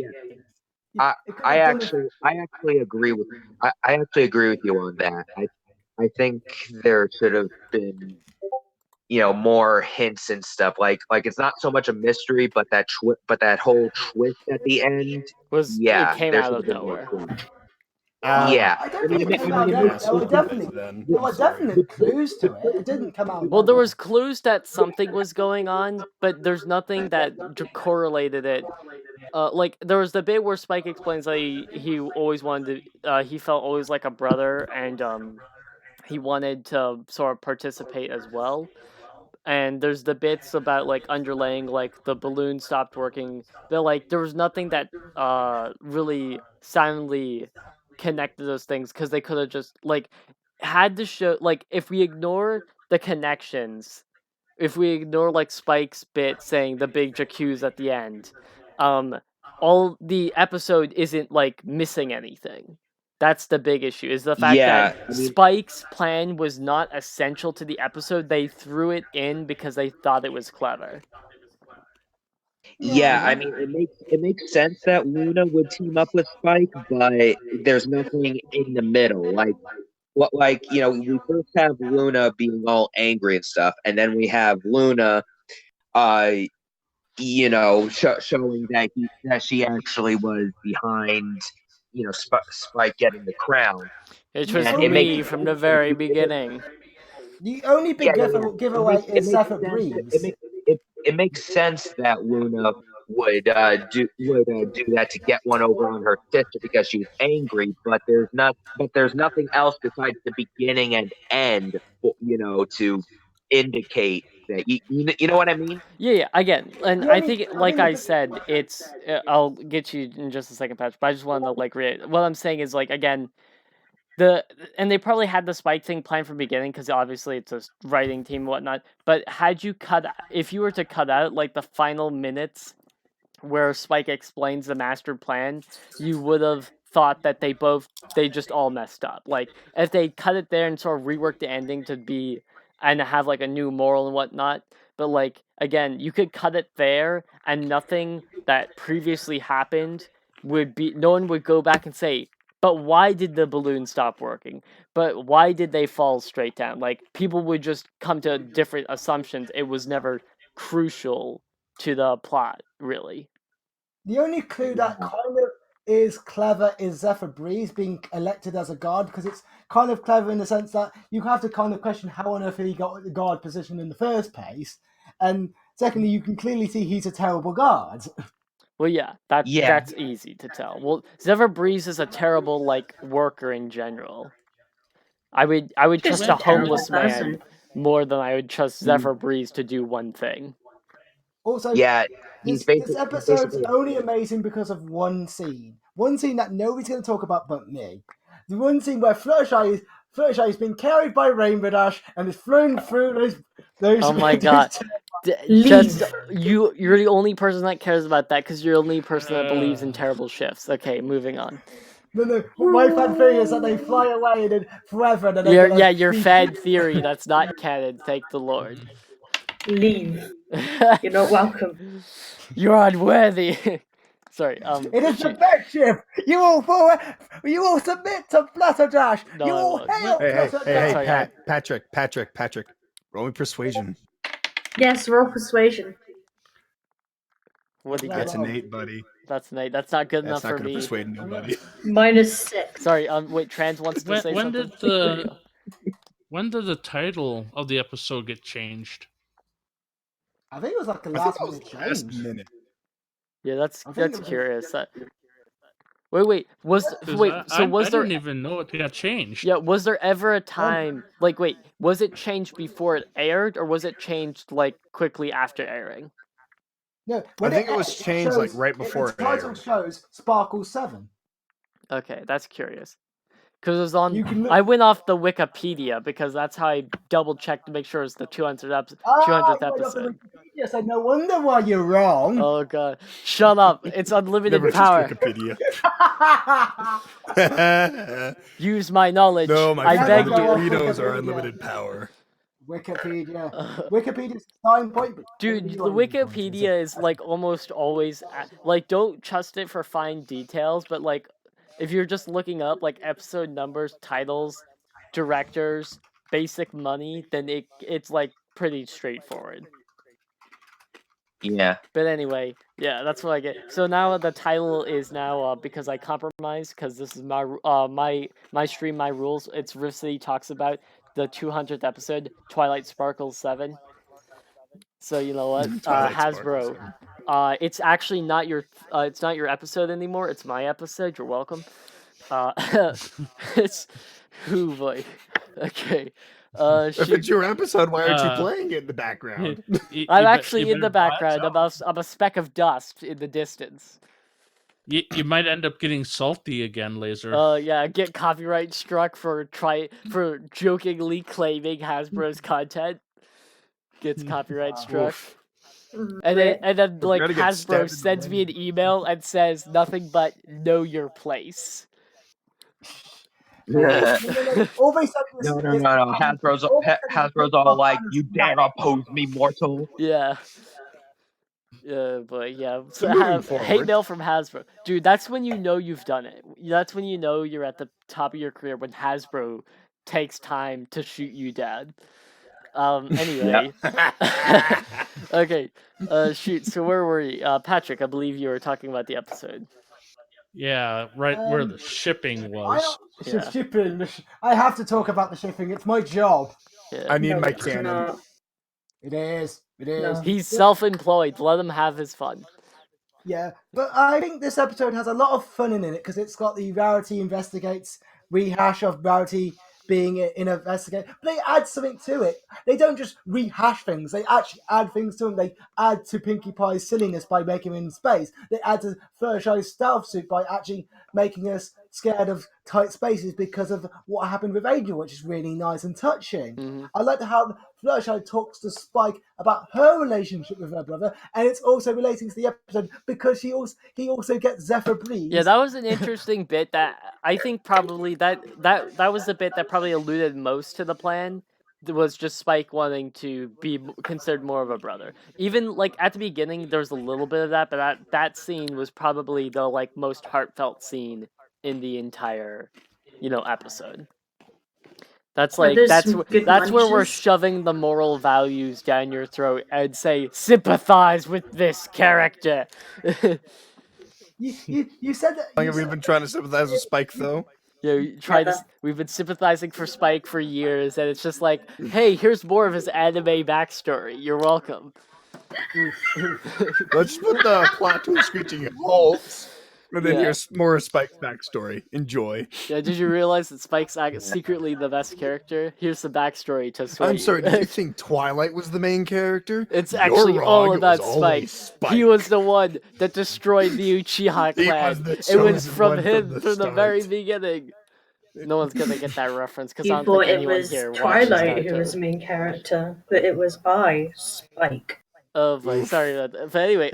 I It could I have done actually I actually agree with I actually agree with you on that. I think there should have been more hints and stuff like it's not so much a mystery, but that whole twist at the end. It Yeah, came there out should of have been more nowhere. twist. Well, Yeah, I I don't mean think it came I'm out of gonna nowhere. ask There you were guys definite, then. there I'm were sorry. definite clues to it. It didn't come out of Well, there nowhere. was clues that something was going on, but there's nothing that correlated it. Like there was the bit where Spike explains that he always wanted to, he felt always like a brother, and he wanted to sort of participate as well. And there's the bits about like underlaying like the balloon stopped working, but like there was nothing that really soundly connected those things, because they could have just like had to show, like, if we ignore the connections, if we ignore like Spike's bit saying the big jacuzzi at the end, um all the episode isn't like missing anything. That's the big issue, is the fact that yeah. I mean, Spike's plan was not essential to the episode. They threw it in because they thought it was clever. yeah. I Yeah. mean, it makes sense that Luna would team up with Spike, but there's nothing in the middle. We first have Luna being all angry and stuff, and then we have Luna, uh, showing that she actually was behind, Spike getting the crown, It The was and it makes me only from the very beginning. the only yeah, big yeah, yeah. It giveaway makes it is makes Zephyr sense. It Breeze. makes it makes sense that Luna would do that to get one over on her sister because she was angry. But there's nothing else besides the beginning and end, to indicate that you know what I mean. Yeah, again, and The I only, think, I like think I the, said, it's. I'll get you in just a second, Patrick. But I just wanted to like what I'm saying is, like, again, and they probably had the Spike thing planned from the beginning, because obviously it's a writing team and whatnot. But if you were to cut out like the final minutes where Spike explains the master plan, you would have thought that they just all messed up. Like, if they cut it there and sort of rework the ending to be and have like a new moral and whatnot. But like, again, you could cut it there and nothing that previously happened no one would go back and say, but why did the balloon stop working? But why did they fall straight down? Like, people would just come to different assumptions. It was never crucial to the plot, really. the only clue that kind of is clever is Zephyr Breeze being elected as a god, because it's kind of clever in the sense that you have to kind of question how on earth he got the god position in the first place, and secondly, you can clearly see he's a terrible god. Well, yeah, Yeah, that's easy to tell. Well, Zephyr Breeze is a terrible like worker in general. I would Just trust a a terrible homeless man person. more than I would trust Zephyr Breeze to do one thing. Also, yeah. He's this he's episode's basically only amazing because of one scene that nobody's going to talk about but me. The one scene where Fluttershy has been carried by Rainbow Dash and is flown through those. Oh my god. Leave. You're the only person that cares about that, because you're the only person that believes in Uh, terrible shifts. Okay, moving on. No. My fan theory is that they fly away and then forever, and then they're gonna Your be. fad theory, that's not canon, thank the Lord. Leave. You're not welcome. You're unworthy. Sorry, It is the best ship. You will submit to Flutterdash. No, You I will won't. hail Hey, Flutterdash. Sorry, Patrick. Roll me persuasion. Yes, roll persuasion. what do you That's get? That's an 8, buddy. That's an 8. That's not good enough That's not for gonna me. persuade nobody. -6. Sorry, wait, Trans wants to say when something. when did the title of the episode get changed? I think it was like a I think last that was minute last change. minute. Yeah, I think that's it was- curious. Wait, was 'Cause wait, so I was there didn't even know it got changed. yeah, was there ever a time, like, wait, was it changed before it aired, or was it changed like quickly after airing? No, I think it was changed like right before the title it aired. shows Sparkle 7. Okay, that's curious. Because it was on. You can look- I went off the Wikipedia because that's how I double checked to make sure it's the 200th episode. Yes, I no wonder why you're wrong. Oh god, shut up! It's unlimited Never power. trust Wikipedia. Use my knowledge. No, my I friend, beg the you. Doritos are unlimited power. Wikipedia. Wikipedia's starting point. But Dude, the Wikipedia is like almost always like don't trust it for fine details, but like if you're just looking up like episode numbers, titles, directors, basic money, then it's like pretty straightforward. Yeah. But anyway, yeah, that's what I get. So now the title is now because I compromised because this is my stream, my rules. It's Rift City talks about the 200th episode, Twilight Sparkle 7. So you know what, Hasbro, it's actually not your it's not your episode anymore. It's my episode. You're welcome. It's who boy. Okay. If it's your episode, why aren't you Uh, playing it in the background? I'm actually in the background. I'm a speck of dust in the distance. You might end up getting salty again, Laser. Yeah, get copyright struck for jokingly claiming Hasbro's content. Gets copyright struck. And then like gonna get Hasbro stabbed in the sends me leg. an email and says nothing but know your place. All they said was, No. Hasbro's all like, you dare oppose me, mortal. Yeah. Yeah, but yeah. So moving hate forward. mail from Hasbro. Dude, that's when you know you've done it. That's when you know you're at the top of your career, when Hasbro takes time to shoot you dead. Anyway. Okay. Shoot, so where were you? Patrick, I believe you were talking about the episode. Yeah, right where the shipping was. Yeah. Shipping. I have to talk about the shipping. It's my job. Yeah. I need No, my it's cannon. not. It is. No. He's self-employed. Let him have his fun. Yeah, but I think this episode has a lot of fun in it because it's got the Rarity Investigates rehash of Rarity being in Investigate, but they add something to it. They don't just rehash things, they actually add things to them. They add to Pinkie Pie's silliness by making him in space. They add to Fluttershy's stealth suit by actually making us scared of tight spaces because of what happened with Angel, which is really nice and touching. Mm-hmm. I like how Fluttershy talks to Spike about her relationship with her brother, and it's also relating to the episode because he also gets Zephyr Breeze. Yeah, that was an interesting bit that I think probably that was the bit that probably alluded most to the plan. Was just Spike wanting to be considered more of a brother. Even like at the beginning, there was a little bit of that, but that scene was probably the like most heartfelt scene in the entire, episode. That's like that's where we're shoving the moral values down your throat and say sympathize with this character. You said that. How long have we been trying to sympathize with Spike, though? We've been sympathizing for Spike for years, and it's just like, hey, here's more of his anime backstory. You're welcome. Let's put the plot to a screeching halt. And then Yeah. here's more of Spike's backstory. Enjoy. Yeah, did you realize that Spike's secretly the best character? Here's the backstory to Sway. I'm sorry, did you think Twilight was the main character? It's You're actually wrong, all it about was Spike. always Spike. He was the one that destroyed the Uchiha He clan. was the It was chosen from one from him the from the very start. beginning. No one's gonna get that reference because I You don't thought think it anyone was here watches Twilight who Naruto. was the main character, but it was Spike. Oh boy, sorry about that. But anyway,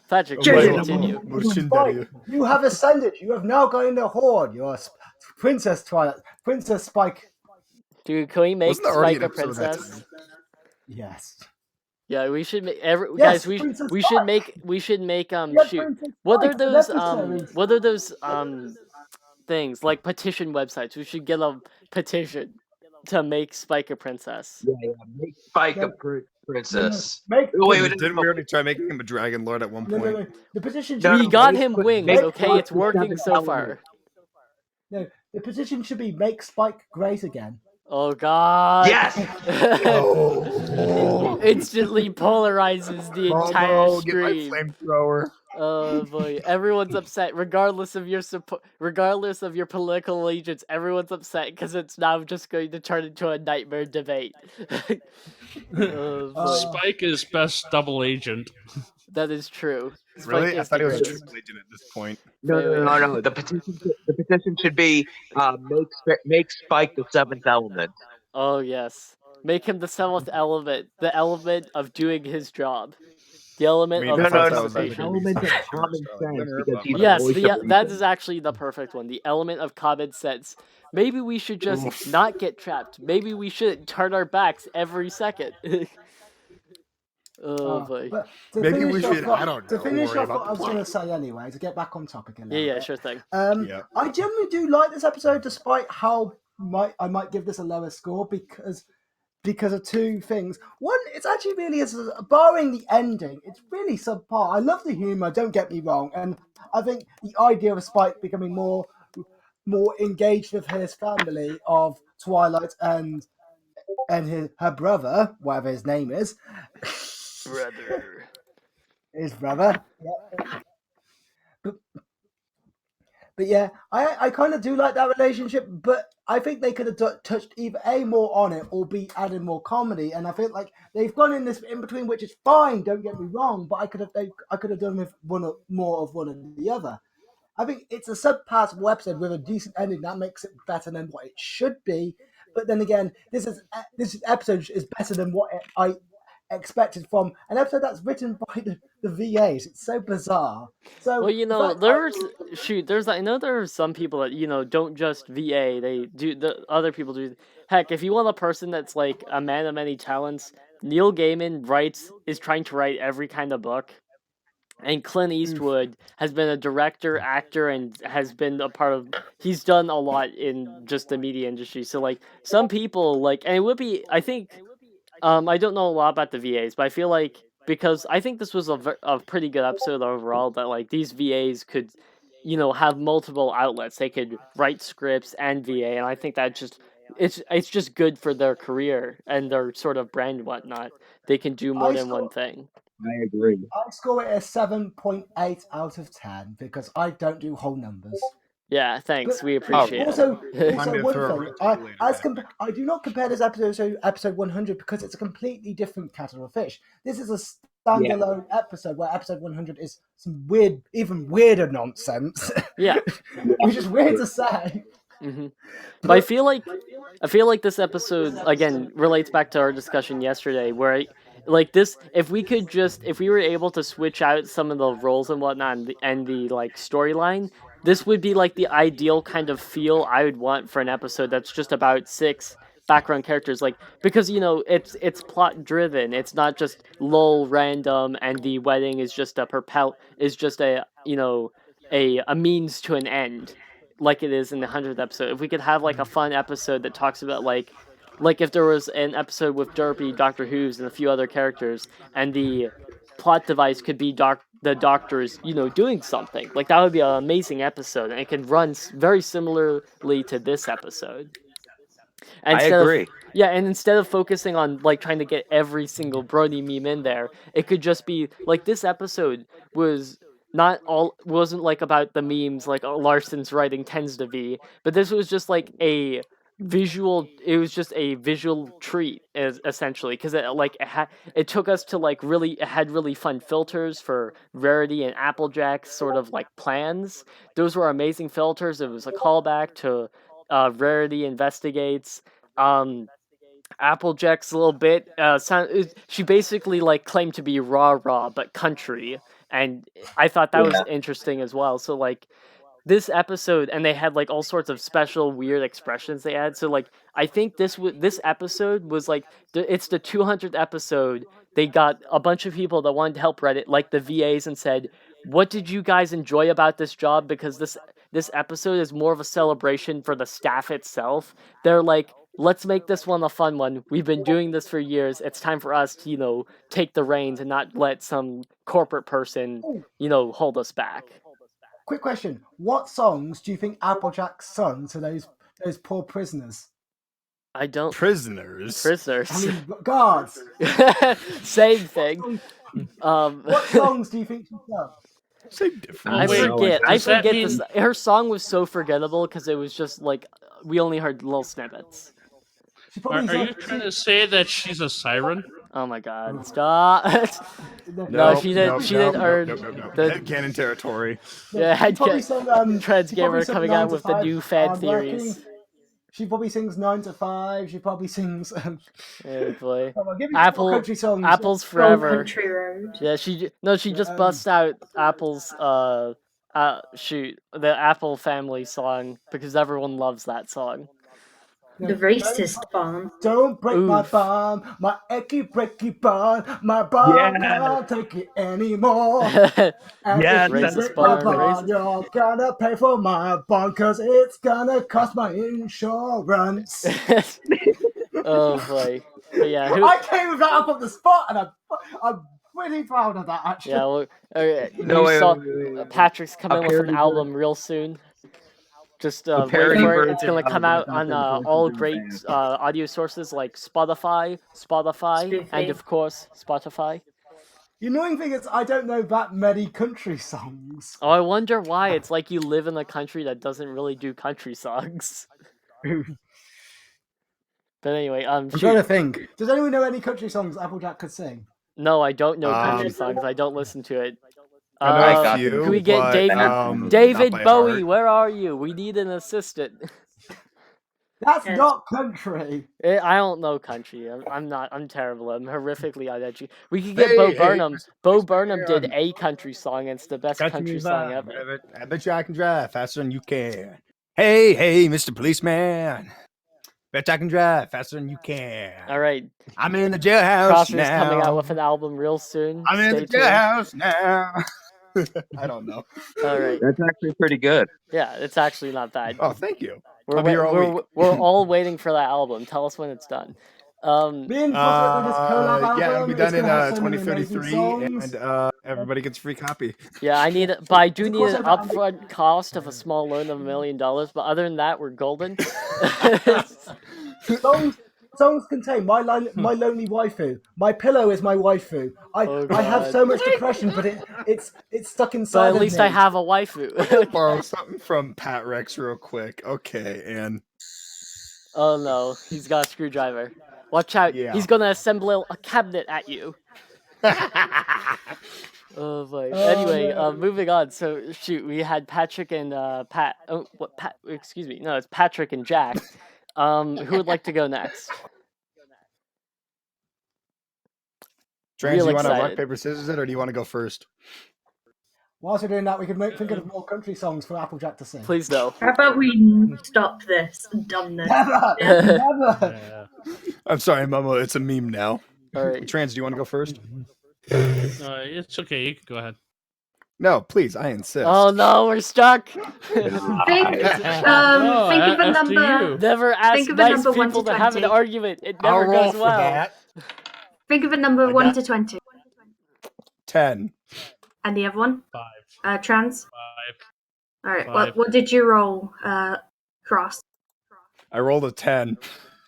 Patrick, Jojo. please continue. Spike, you have ascended. You have now got in the horde. You're Princess Twilight, Princess Spike. Dude, can we make Wasn't there already Spike an a episode of that princess? Yes. Yeah, we should make Yes, guys. Princess We should make Yeah, shoot. Princess What are Spike, those necessary. what are those things like petition websites? We should get a petition to make Spike a princess. Yeah, make Spike a princess. Make Didn't we already try making him a Dragon Lord at one point? no. The petition. No, We no, got make- him make wings, okay? Spike It's working the so seventh far. element. No, the petition should be make Spike great again. Oh god. Yes. Oh, Instantly polarizes the entire Margot, get my screen. flamethrower. Oh boy, everyone's upset, regardless of your regardless of your political allegiance. Everyone's upset because it's now just going to turn into a nightmare debate. Oh, boy. Spike is best double agent. That is true. Spike Really? I is thought the he was a greatest. triple agent at this point. No. The petition should be make Spike the seventh element. Oh yes, make him the seventh element, the element of doing his job. The element I mean, of I thought that no. was The actually participation. gonna be element of something common so, like, sense linear, because but he's the Yes, voice the of that reason. is actually the perfect one. The element of common sense. Maybe we should just Oof. not get trapped. Maybe we should turn our backs every second. Oh boy. But to Maybe we finish off, should, I don't know, worry what about I the was going to plot. say anyway, to get back on topic a Yeah, little yeah, bit. sure thing. Yep. I generally do like this episode, despite how I might give this a lower score because of two things. One, it's actually really is barring the ending, it's really subpar. I love the humor, don't get me wrong, and I think the idea of Spike becoming more engaged with his family of Twilight and her brother, whatever his name is, Brother. his brother. Yeah. But yeah, I kind of do like that relationship, but I think they could have touched either A, more on it, or B, added more comedy. And I feel like they've gone in this in between, which is fine. Don't get me wrong, but I could have done with more of one or the other. I think it's a subpassable episode with a decent ending that makes it better than what it should be. But then again, this episode is better than what I expected from an episode that's written by the VAs. It's so bizarre. Well, So you the know, fact I I know there are some people that, don't just VA, they do, the other people do. Heck, if you want a person that's like a man of many talents, Neil Gaiman is trying to write every kind of book. And Clint Eastwood has been a director, actor, and has been a part of. He's done a lot in just the media industry. So like some people like, and it would be. I think I don't know a lot about the VAs, but I feel like because I think this was a pretty good episode overall. That like these VAs could, have multiple outlets. They could write scripts and VA, and I think that it's just good for their career and their sort of brand and whatnot. They can do more I than one score thing. I agree. I score it a 7.8 out of 10 because I don't do whole numbers. Yeah, But thanks. We Oh, appreciate also, it. Remind me to one throw a thing, wrench in you later, man. I do not compare this episode to episode 100 because it's a completely different kettle of fish. This is a yeah. standalone episode where episode 100 is some weird, even weirder nonsense, Yeah. which is weird to say. hmm But I feel like this episode again relates back to our discussion yesterday, where like this, if we were able to switch out some of the roles and whatnot, and the like storyline, this would be like the ideal kind of feel I would want for an episode that's just about six background characters, like, because it's plot driven. It's not just lull random and the wedding is just a a means to an end, like it is in the 100th episode. If we could have like a fun episode that talks about like if there was an episode with Derpy, Doctor Who's, and a few other characters, and the plot device could be the doctors, doing something, like that would be an amazing episode, and it could run very similarly to this episode. I Instead of agree. Yeah, and instead of focusing on like trying to get every single Brody meme in there, it could just be like this episode wasn't like about the memes like Larson's writing tends to be, but this was just like it was just a visual treat, essentially, because it took us to like really, it had really fun filters for Rarity and Applejack's sort of like plans. Those were amazing filters. It was a callback to Rarity Investigates. Applejack's a little bit she basically like claimed to be raw but country, and I thought that was interesting as well. So like this episode, and they had like all sorts of special weird expressions they had. So like I think this episode was like it's the 200th episode. They got a bunch of people that wanted to help Reddit, like the VAs, and said, what did you guys enjoy about this job? Because this episode is more of a celebration for the staff itself. They're like, let's make this one a fun one. We've been doing this for years. It's time for us to, take the reins and not let some corporate person, hold us back. Quick question: what songs do you think Applejack sung to those poor prisoners? I don't. Prisoners. I mean, guards. Same thing. What songs do you think she sung? Same difference. I wait, forget. I does that forget mean- this. Her song was so forgettable because it was just like we only heard little snippets. She Are probably you trying to say that she's a siren? Oh my god! Stop. No, she didn't earn the Headcanon territory. yeah. she probably sang Trans she probably Gamer sang coming 9 out to with the 5 new fan hardworking. theories. She probably sings 9 to 5. She probably sings. Oh boy. Come on, give me some more country songs. Apple's Old Forever. Country Road. Yeah, she just busts out Apple's the Apple Family song because everyone loves that song. The Racist Bomb. Don't break my Oof. bond, my achy breaky bond. My bond Yeah. can't take it anymore. Racist And if you that's break my barn, bond, you're gonna pay for my bond, cause it's gonna cost my insurance. Oh boy. But yeah, I came with that up on the spot, and I'm pretty proud of that, actually. yeah, well, No, wait, saw wait. Patrick's coming with an parody album real soon. Just A wait parody for it. It's version gonna of come out Without on Them Voices all in the great Band. audio sources like Spotify, and Spoofy. of course Spotify. The annoying thing is, I don't know that many country songs. Oh, I wonder why. It's like you live in a country that doesn't really do country songs. But anyway, I'm trying to think. Does anyone know any country songs Applejack could sing? No, I don't know country Um, songs. I don't listen to it. I know I a got few. them. Can we get but, David not David by Bowie? heart. Where are you? We need an assistant. That's Yes. not country. I don't know country. I'm terrible. I'm horrifically uneducated. We could get Hey, Bo hey, Burnham. Bo Chris Burnham did Brown. a country song, and it's the best country song ever. I bet you I can drive faster than you can. Hey, hey, Mr. Policeman. Bet I can drive faster than you can. All right, I'm in the jailhouse Crosser's now. coming out with an album real soon. I'm in Stay the tuned. jailhouse now. I don't know. All right, That's actually pretty good. yeah, it's actually not bad. Oh, thank you. We're I'll be here all week. we're all waiting for that album. Tell us when it's done. Me and Buffett with this collab album. Yeah, it'll be it's done in gonna have so many amazing 2033, songs. and everybody gets a free copy. Yeah, but I do Of need course an I got- upfront cost of a small loan of $1 million. But other than that, we're golden. Songs contain my lonely waifu. My pillow is my waifu. I have God. so much depression, but it's stuck inside. But at of least me. I have a waifu. Borrow something from Pat Rex real quick. Okay, and Oh no, he's got a screwdriver. Watch out, Yeah. he's gonna assemble a cabinet at you. Oh boy. Anyway, no. moving on. So shoot, we had Patrick and Pat. Oh, what Pat? Excuse me. No, it's Patrick and Jack. Who would like to go next? Trans, Real you want to rock excited. paper scissors it, or do you want to go first? Whilst we're doing that, we could think of more country songs for Applejack to sing. Please no. How about we stop this and done this? Never, Yeah. never. Yeah. I'm sorry, Momo. It's a meme now. All right. Trans, do you want to go first? It's okay. You can go ahead. No, please. I insist. Oh no, we're stuck. Think, No, think of a after number. you. Never ask Think of a nice number 1 people to to have an 20. argument. It I'll never roll goes for well. that. Think of a number I 1 got- to 20. 10. And the other one? 5. Trans? 5. All right. 5. What did you roll, Cross? I rolled a 10.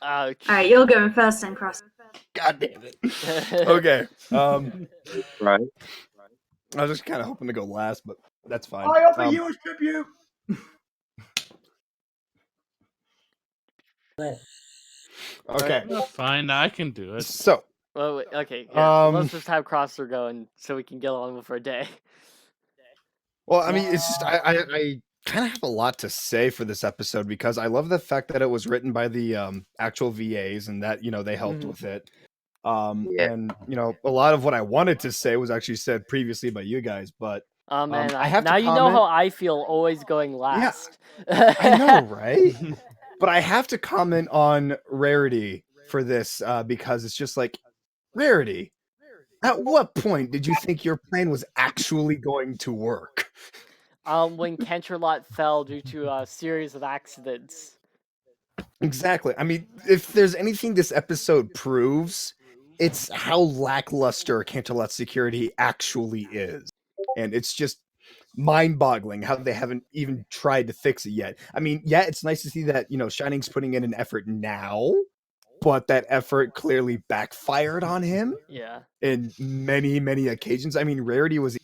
Ouch. All right, you're going first then, Cross. God damn it. Okay. Right. I was just kind of hoping to go last, but that's fine. I offer you a tribute. Okay. Fine, I can do it. So, Well, wait, okay. Yeah, Um, let's just have Crosser going so we can get on with our day. well, I mean, it's just I kind of have a lot to say for this episode because I love the fact that it was written by the actual VAs and that they helped Mhm. with it. Yeah. And a lot of what I wanted to say was actually said previously by you guys, but Oh man, I have to now you know comment- how I feel always going last. I know, right? But I have to comment on Rarity for this because it's just like, Rarity, at what point did you think your plan was actually going to work? When Canterlot fell due to a series of accidents. Exactly. I mean, if there's anything this episode proves, it's how lackluster Canterlot's security actually is. And it's just mind-boggling how they haven't even tried to fix it yet. I mean, yeah, it's nice to see that, Shining's putting in an effort now, but that effort clearly backfired on him Yeah. in many, many occasions. I mean, Rarity was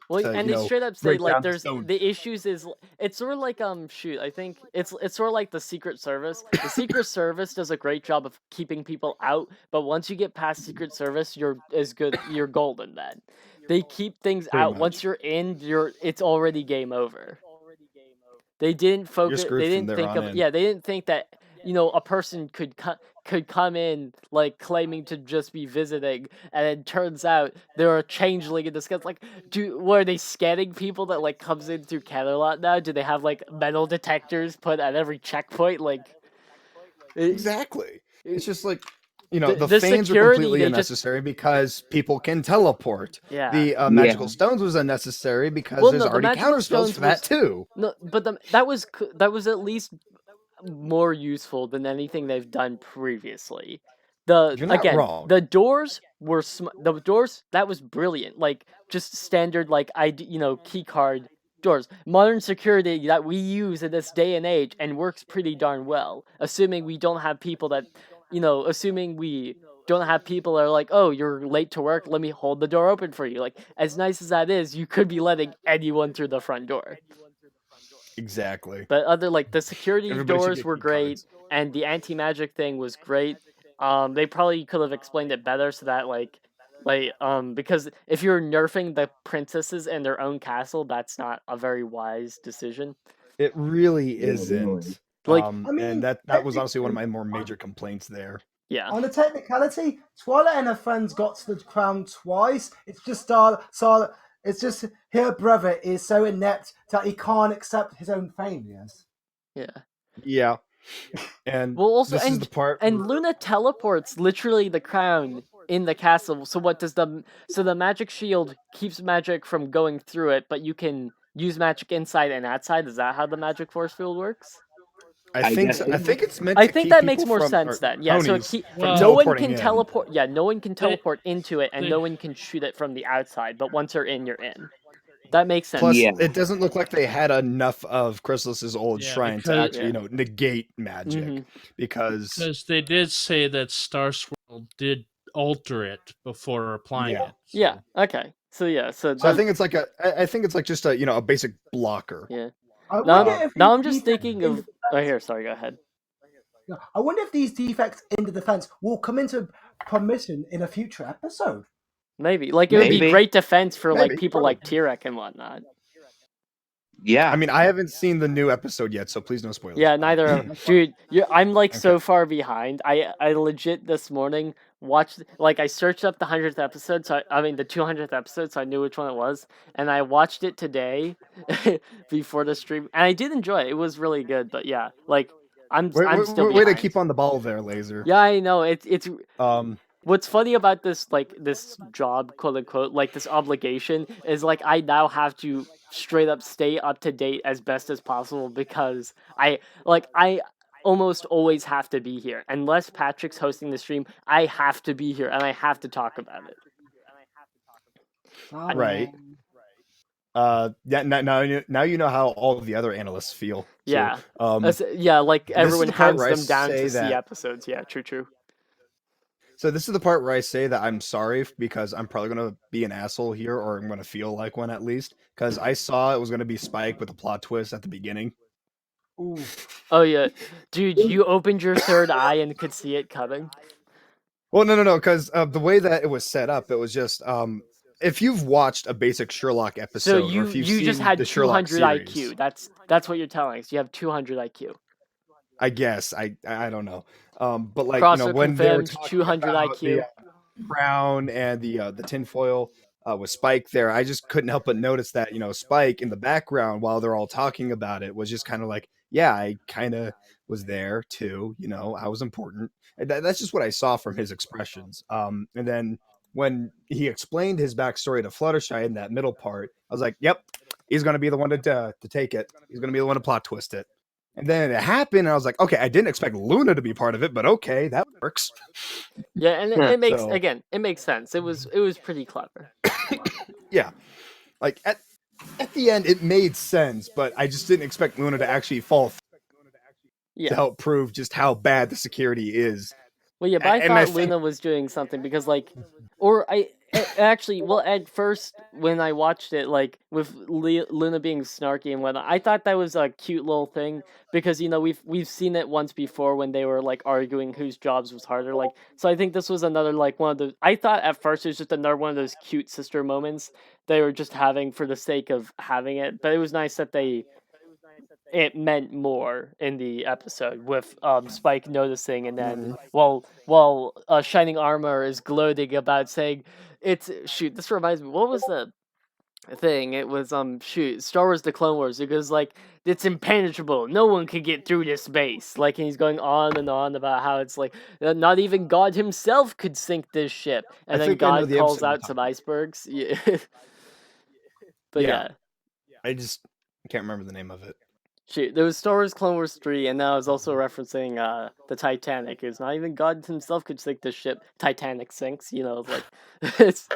Well, to, and you they know, straight up say break like down the there's stone. the issues is it's sort of like shoot, I think it's sort of like the Secret Service. The Secret Service does a great job of keeping people out, but once you get past Secret Service, you're golden then. They keep things Pretty out. much. Once you're in, it's already game over. They didn't focus. screwed They from didn't there think on of in. yeah. They didn't think that a person could come in like claiming to just be visiting, and it turns out they're a changeling in disguise. Like, were they scanning people that like comes in through Camelot now? Do they have like metal detectors put at every checkpoint? Like, Exactly. It's just like, the the fans are security, completely they just unnecessary because people can teleport. yeah. The magical stones was unnecessary because Well, there's no, the already magical counter spells stones for that was too. no, but that was at least more useful than anything they've done previously. You're not wrong. The doors were the doors that was brilliant. Like just standard like ID, key card doors. Modern security that we use in this day and age and works pretty darn well. Assuming we don't have people that, assuming we don't have people that are like, oh, you're late to work, let me hold the door open for you. Like, as nice as that is, you could be letting anyone through the front door. Exactly. But the security Everybody should doors get were key great, cards. and the anti-magic thing was great. They probably could have explained it better so that because if you're nerfing the princesses in their own castle, that's not a very wise decision. It really Yeah, isn't. Like, I And mean, that was honestly one of technically, my more major complaints there. yeah. on a technicality, Twilight and her friends got to the crown twice. It's just it's just her brother is so inept that he can't accept his own failures. Yeah. Yeah. And Well, also, this is the part and Luna teleports literally the crown in the castle. So what does the magic shield keeps magic from going through it, but you can use magic inside and outside? Is that how the magic force field works? I think guess so. I think it's meant I to think keep that people makes more from, sense or then. Yeah, so ponies from Well- no one teleporting can in. teleport. Yeah, no one can teleport into it, and they- no one can shoot it from the outside. But once you're in, you're in. That makes sense. Plus, Yeah. it doesn't look like they had enough of Chrysalis's old Yeah, shrine to because- actually, negate magic. Mhm. Because Because they did say that Star Swirl did alter it before applying Yeah. it. so- Yeah. Okay. So yeah. So I think it's like I think it's like just a basic blocker. yeah. I Now, wonder if now these I'm just defects thinking in of. the Oh, here. Sorry. Go ahead. I wonder if these defects in the defense will come into permission in a future episode. Maybe it would be Maybe. great defense for like Maybe, people probably. like Tirek and whatnot. Yeah. I mean, I haven't seen the new episode yet, so please no spoilers. Yeah, neither. Dude, I'm like so Okay. far behind. I legit this morning watched I searched up the 100th episode, so I mean the 200th episode, so I knew which one it was, and I watched it today before the stream, and I did enjoy it. It was really good, but yeah, I'm still Way to behind. keep on the ball there, Laser. Yeah, I know. It's Um, what's funny about this this job, quote unquote, this obligation is I now have to straight up stay up to date as best as possible because I almost always have to be here. Unless Patrick's hosting the stream, I have to be here and I have to talk about it. Right. Yeah. Now you know how all of the other analysts feel. So, Yeah. is Everyone the part hands where I them down say to see that- episodes. Yeah, true. So this is the part where I say that I'm sorry because I'm probably gonna be an asshole here, or I'm gonna feel like one at least, because I saw it was gonna be Spike with a plot twist at the beginning. Ooh. Oh yeah, dude, you opened your third eye and could see it coming. Well, no, because the way that it was set up, it was just if you've watched a basic Sherlock episode, So or if you've you just seen had the Sherlock 200 series, IQ. That's what you're telling us. You have 200 IQ. I guess I don't know, but Crosser when they were confirmed talking 200 about IQ. the crown and the tinfoil with Spike there, I just couldn't help but notice that Spike in the background while they're all talking about it was just kind of like, yeah, I kind of was there too. I was important. And that's just what I saw from his expressions. And then when he explained his backstory to Fluttershy in that middle part, I was like, yep, he's going to be the one to take it. He's going to be the one to plot twist it. And then it happened, and I was like, okay, I didn't expect Luna to be part of it, but okay, that works. Yeah, and it makes So- it makes sense. It was pretty clever. Yeah. Like at the end it made sense, but I just didn't expect Luna to actually fall to Yeah. help prove just how bad the security is. Well, yeah, but I and thought I think- Luna was doing something because actually, well, at first when I watched it, with Luna being snarky and whatnot, I thought that was a cute little thing because we've seen it once before when they were arguing whose jobs was harder. So I think this was another one of those. I thought at first it was just another one of those cute sister moments they were just having for the sake of having it. But it was nice that it meant more in the episode with Spike noticing, and then while Shining Armor is gloating about saying it's shoot. This reminds me. What was the thing? It was Star Wars: The Clone Wars. It goes like it's impenetrable. No one can get through this base. Like, and he's going on and on about how it's like not even God himself could sink this ship. And then God calls out some icebergs. Yeah. But yeah. I can't remember the name of it. Shoot, there was Star Wars Clone Wars 3, and now I was also referencing the Titanic. It's not even God himself could sink this ship. Titanic sinks, like it's.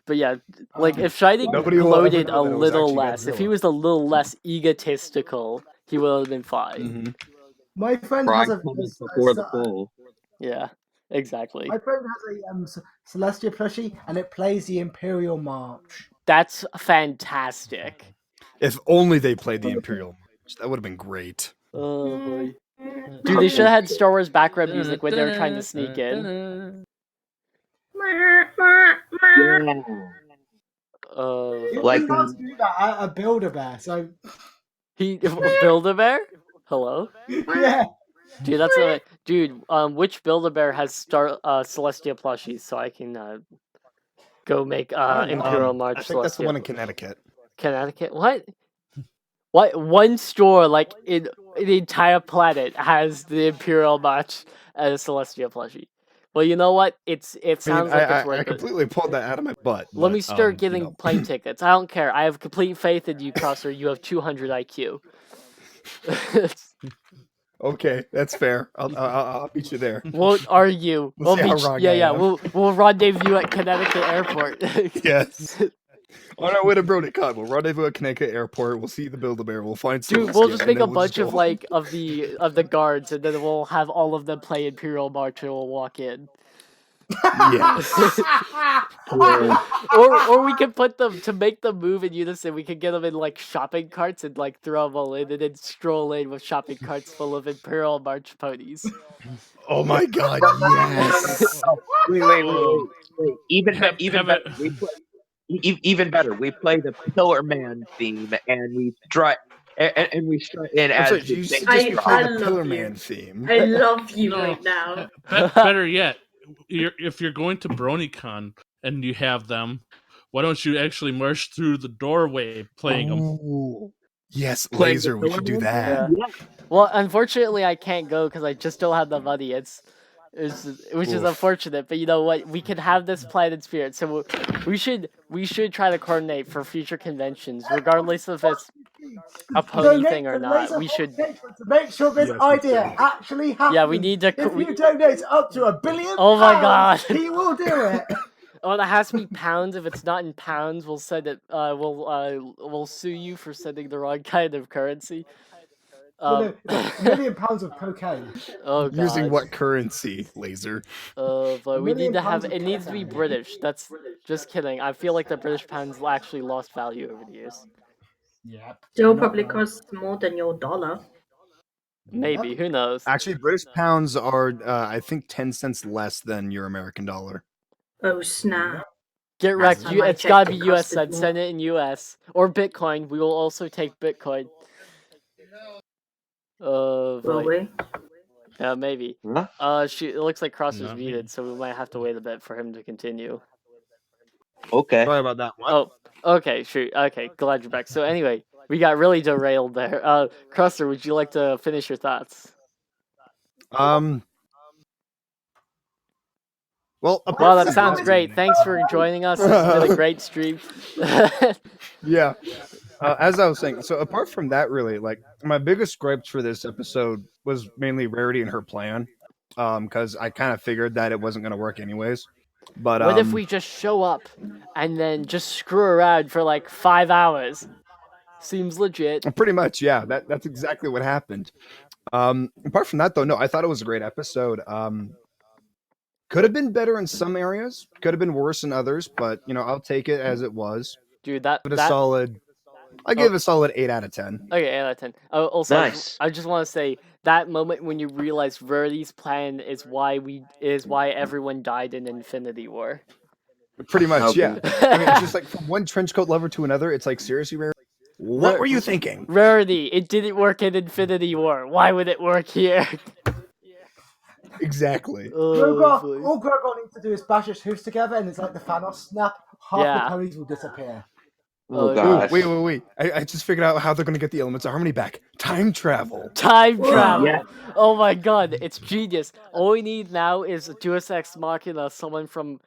But yeah, like if Shining gloated a little less, if he was a little less egotistical, he would have been fine. Mm-hmm. My friend has a before the fall. Yeah, exactly. My friend has a Celestia plushie, and it plays the Imperial March. That's fantastic. If only they played the Imperial March, that would have been great. Oh boy, dude, they should have had Star Wars background music when they were trying to sneak in. Like he does do that at a Build-A-Bear, so he Build-A-Bear? Hello? Yeah. Dude, that's dude. Which Build-A-Bear has Celestia plushies so I can go make Imperial March? I think that's the one in Connecticut. Connecticut? What? What? One store like in the entire planet has the Imperial March as a Celestia plushie. Well, you know what? It sounds like it's worth I it. completely pulled that out of my butt. Let me start getting plane tickets. I don't care. I have complete faith in you, Crosser. You have 200 IQ. Okay, that's fair. I'll beat you there. Won't argue. We'll see how wrong I am. We'll rendezvous at Connecticut Airport. Yes. On our way to BronyCon, we'll rendezvous at Connecticut Airport. We'll see the Build-A-Bear. We'll find some. Dude, we'll just make a bunch of the guards, and then we'll have all of them play Imperial March, and we'll walk in. Yes. or we can put them to make them move in unison. We can get them in like shopping carts and like throw them all in, and then stroll in with shopping carts full of Imperial March ponies. Oh my God! Yes. Wait. Even better. We play the Pillar Man theme, and we try. And we start in as I love Pillar you. Man theme. I love you right now. Better yet, if you're going to BronyCon and you have them, why don't you actually march through the doorway playing them? Yes, Laser, we should do that. Yeah. Well, unfortunately, I can't go because I just don't have the money. Which is unfortunate, but you know what? We can have this plan in spirit. So we should try to coordinate for future conventions, regardless if it's a pony thing or not. We should to make sure this idea actually happens. Yeah, we need to. If you donate up to £1 billion, oh my God, he will do it. Oh, it has to be pounds. If it's not in pounds, we'll send it. We'll sue you for sending the wrong kind of currency. Well, no, £1 million of cocaine. Oh God. Using what currency, Laser? But we need to have. It needs to be British. That's just kidding. I feel like the British pound's actually lost value over the years. Yeah. Still probably costs more than your dollar. Maybe. Who knows? Actually, British pounds are, I think, 10 cents less than your American dollar. Oh snap! Get wrecked. time I It's checked, gotta be it US costed cents. more. Send it in US or Bitcoin. We will also take Bitcoin. Will we? Yeah, maybe. Huh? It looks like Cross is No. muted, so we might have to wait a bit for him to continue. Okay. Sorry about that. What? Oh, okay, shoot. Okay, glad you're back. So anyway, we got really derailed there. Crusher, would you like to finish your thoughts? Well, Well, that sounds great. Thanks for joining us. This has been a great stream. Yeah. As I was saying, so apart from that, really, like my biggest gripes for this episode was mainly Rarity and her plan, because I kind of figured that it wasn't going to work anyways. But What if we just show up and then just screw around for like 5 hours? Seems legit. Pretty much, yeah. That's exactly what happened. Apart from that, though, no, I thought it was a great episode. Could have been better in some areas. Could have been worse in others, but I'll take it as it was. Dude, I gave it a solid 8 out of 10. Okay, 8 out of 10. Also, Nice. I just want to say that moment when you realize Rarity's plan is why everyone died in Infinity War. Pretty much, Okay. yeah. I mean, it's just like from one trench coat lover to another. It's like, seriously, Rarity? What were you thinking? Rarity. It didn't work in Infinity War. Why would it work here? Exactly. Grogor, all Grogor needs to do is bash his hooves together, and it's like the Thanos snap. Half Yeah. the ponies will disappear. Oh Oh, Ooh, gosh. wait. I just figured out how they're going to get the elements of harmony back. Time travel. Time travel. Yeah. Oh my god, it's genius. All we need now is a Deus Ex Machina, someone from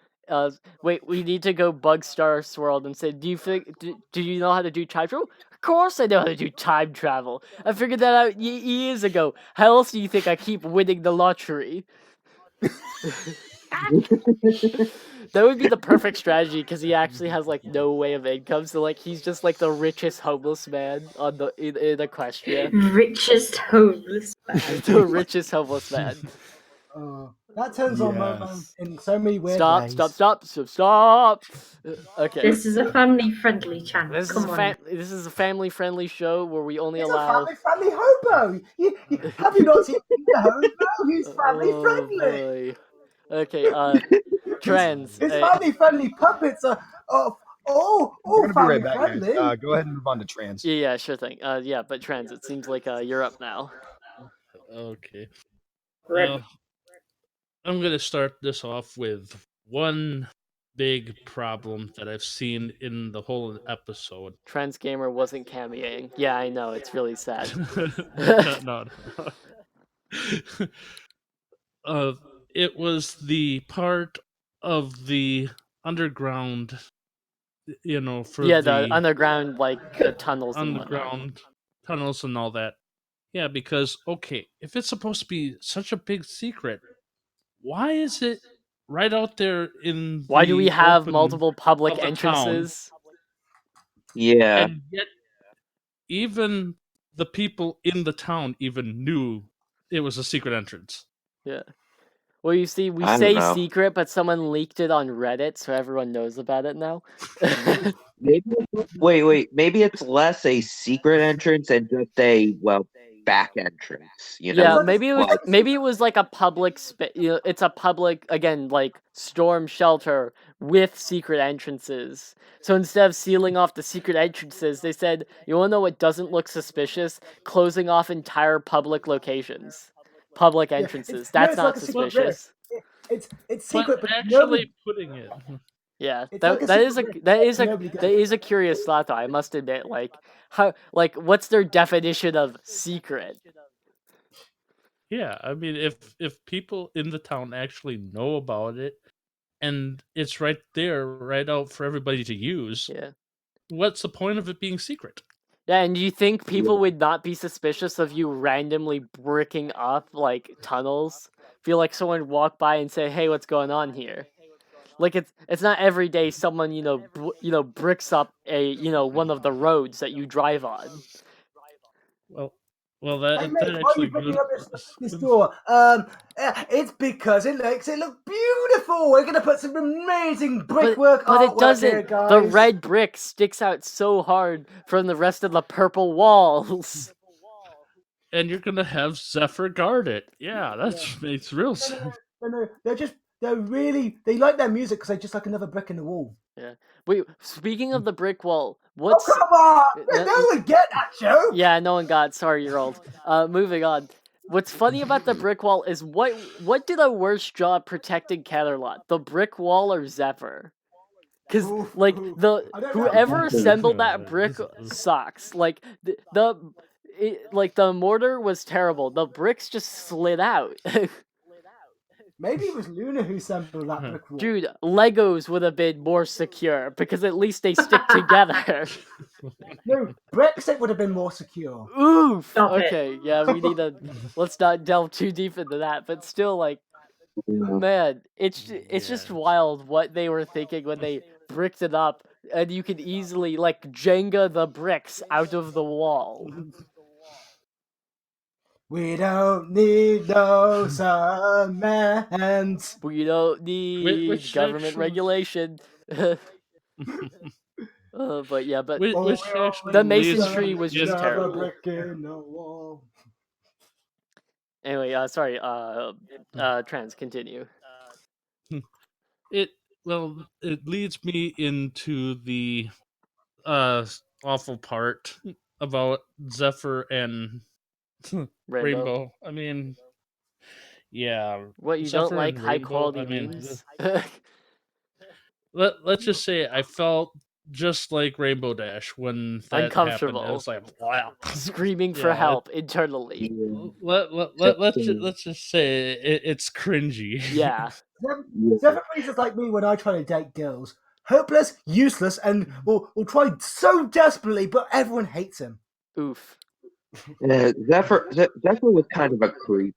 wait, we need to go bug Star's world and say, do you know how to do time travel? Of course I know how to do time travel. I figured that out years ago. How else do you think I keep winning the lottery? That would be the perfect strategy because he actually has like no way of income, so like he's just like the richest homeless man on in Equestria. Richest homeless man. The richest homeless man. That turns on Momo Yes. in so many weird Stop! ways. Stop! Okay. This is a family-friendly channel. This Come on. This is a family-friendly show where we only He's allow. a family-friendly hobo. Have you not seen the hobo? He's family-friendly. Oh, boy. Okay. Trends. His family-friendly puppets are all We're going to be right back, family-friendly. guys. Go ahead and move on to trans. Yeah, sure thing. Yeah, but trends. It seems like you're up now. Okay. Rip. Well, I'm gonna start this off with one big problem that I've seen in the whole episode. Trends Gamer wasn't cameoing. Yeah, I know. It's really sad. No. It was the part of the underground, for yeah, the the underground tunnels and whatnot. underground tunnels and all that. Yeah, because okay, if it's supposed to be such a big secret, why is it right out there in Why do we have open multiple public of the town? entrances? Yeah. And yet, even the people in the town even knew it was a secret entrance. Yeah. Well, you see, we I don't say know. secret, but someone leaked it on Reddit, so everyone knows about it now. Wait. Maybe it's less a secret entrance and just a back entrance. Yeah, Like, maybe it was like a public it's a public, again, like storm shelter with secret entrances. So instead of sealing off the secret entrances, they said, you want to know what doesn't look suspicious? Closing off entire public locations. Public entrances. That's it's not like a secret suspicious. It's secret, but actually nobody, putting it. Yeah, It's that like a that is a secret that rift is that a nobody gets. that is a curious thought though. I must admit, what's their definition of secret? Yeah, I mean, if people in the town actually know about it, and it's right there, right out for everybody to use, Yeah. what's the point of it being secret? Yeah, and do you think people would not be suspicious of you randomly bricking up like tunnels? Feel like someone would walk by and say, "Hey, what's going on here?" Like it's not every day someone bricks up a one of the roads that you drive on. Well, Hey that mate, why are actually you picking goes. up this door? It's because it makes it look beautiful. We're gonna put some amazing brickwork But it artwork here, doesn't. guys. The red brick sticks out so hard from the rest of the purple walls. And you're gonna have Zephyr guard it. Yeah, that makes real sense. No, they like their music because they just like another brick in the wall. Yeah. Wait. Speaking of the brick wall, Oh come on! No one get that joke. Yeah, no one got. Sorry, you're old. Moving on. What's funny about the brick wall is what did a worse job protecting Ketterlot, the brick wall or Zephyr? Because like I don't know. whoever assembled that brick sucks. Like the mortar was terrible. The bricks just slid out. Maybe it was Luna who assembled that brick wall. Dude, Legos would have been more secure because at least they stick together. No, Brexit would have been more secure. Oof. Stop it. Okay, yeah, we need to. Let's not delve too deep into that, but still, like, man, it's just wild what they were thinking when they bricked it up, and you could easily like Jenga the bricks out of the wall. We don't need no cement. We don't need Which government actually- regulation. But yeah, but Which actually the leads masonry was just into- terrible. Brick in the wall. Anyway, sorry. Trans, continue. It leads me into the awful part about Zephyr and Rainbow. I mean, yeah. What, you don't Zephyr like and high Rainbow. quality I mean, memes? let's just say I felt just like Rainbow Dash when that happened. I Uncomfortable. was like, wow. Screaming for Yeah, help internally. let's just say it's cringy. Yeah. Zephyr Breeze is like me when I try to date girls. Hopeless, useless, and will try so desperately, but everyone hates him. Oof. Zephyr was kind of a creep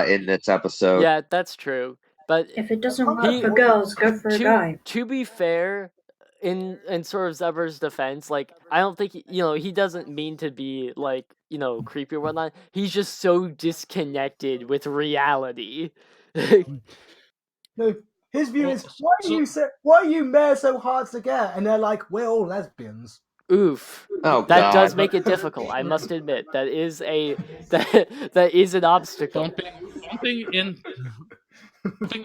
in this episode. Yeah, that's true. But If it doesn't work He- for girls, go for a guy. to be fair, in sort of Zephyr's defense, like I don't think he doesn't mean to be like creepy or whatnot. He's just so disconnected with reality. No, his view Well, is why are you men so hard to get? And they're like, we're all lesbians. Oof. Oh That God! does make it difficult. I must admit that is that is an obstacle. Bumping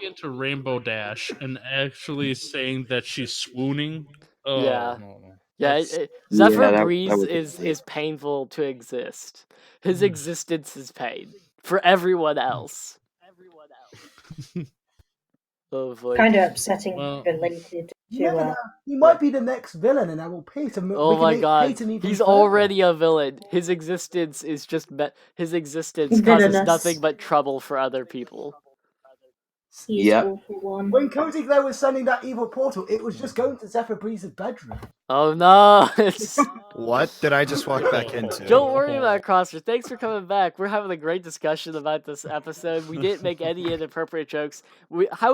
into Rainbow Dash and actually saying that she's swooning. Oh, Yeah. no. Yeah, That's- Zephyr that Breeze was is painful to exist. His existence is pain for everyone else. Oh boy. Kind of upsetting Well- related You never to. know. He might be the next villain, and I will hate him. Oh my god, hate him even he's further. already a villain. His existence is just his existence causes Villainous. nothing but trouble for other people. He's Yep. awful one. When Cody Glow was sending that evil portal, it was just going to Zephyr Breeze's bedroom. Oh no, it's What did I just walk back into? don't worry about it, Crosser. Thanks for coming back. We're having a great discussion about this episode. We didn't make any inappropriate jokes. Why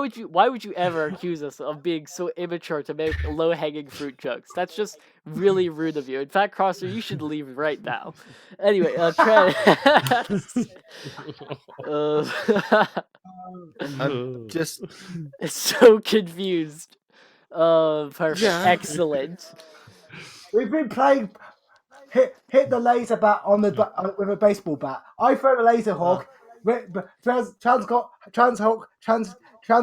would you ever accuse us of being so immature to make low-hanging fruit jokes? That's just really rude of you. In fact, Crosser, you should leave right now. Anyway, Trent. I'm just so confused. Perfect. Yeah. Excellent. We've been playing hit the laser bat on the with a baseball bat. I throw the laser hawk. Trans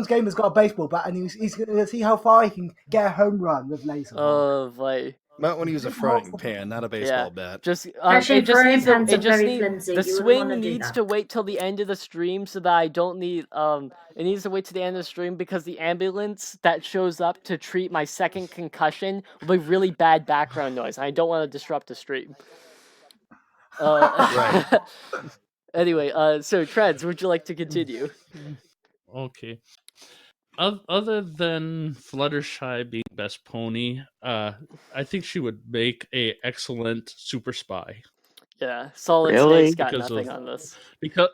Gamer's got a baseball bat, and he's going to see how far he can get a home run with laser hawk. Oh boy. Might want to use a frying pan, not a baseball Yeah. bat. Just Actually, it just frying needs to, pans it are just very need, flimsy. the You wouldn't swing wanna do needs that. to wait till the end of the stream so that I don't need it needs to wait to the end of the stream because the ambulance that shows up to treat my second concussion will be really bad background noise. And I don't want to disrupt the stream. Right. Anyway, so Treds, would you like to continue? Okay. Other than Fluttershy being best pony, I think she would make a excellent super spy. Yeah, Solid Really? Snake's got Because nothing of- on this. Because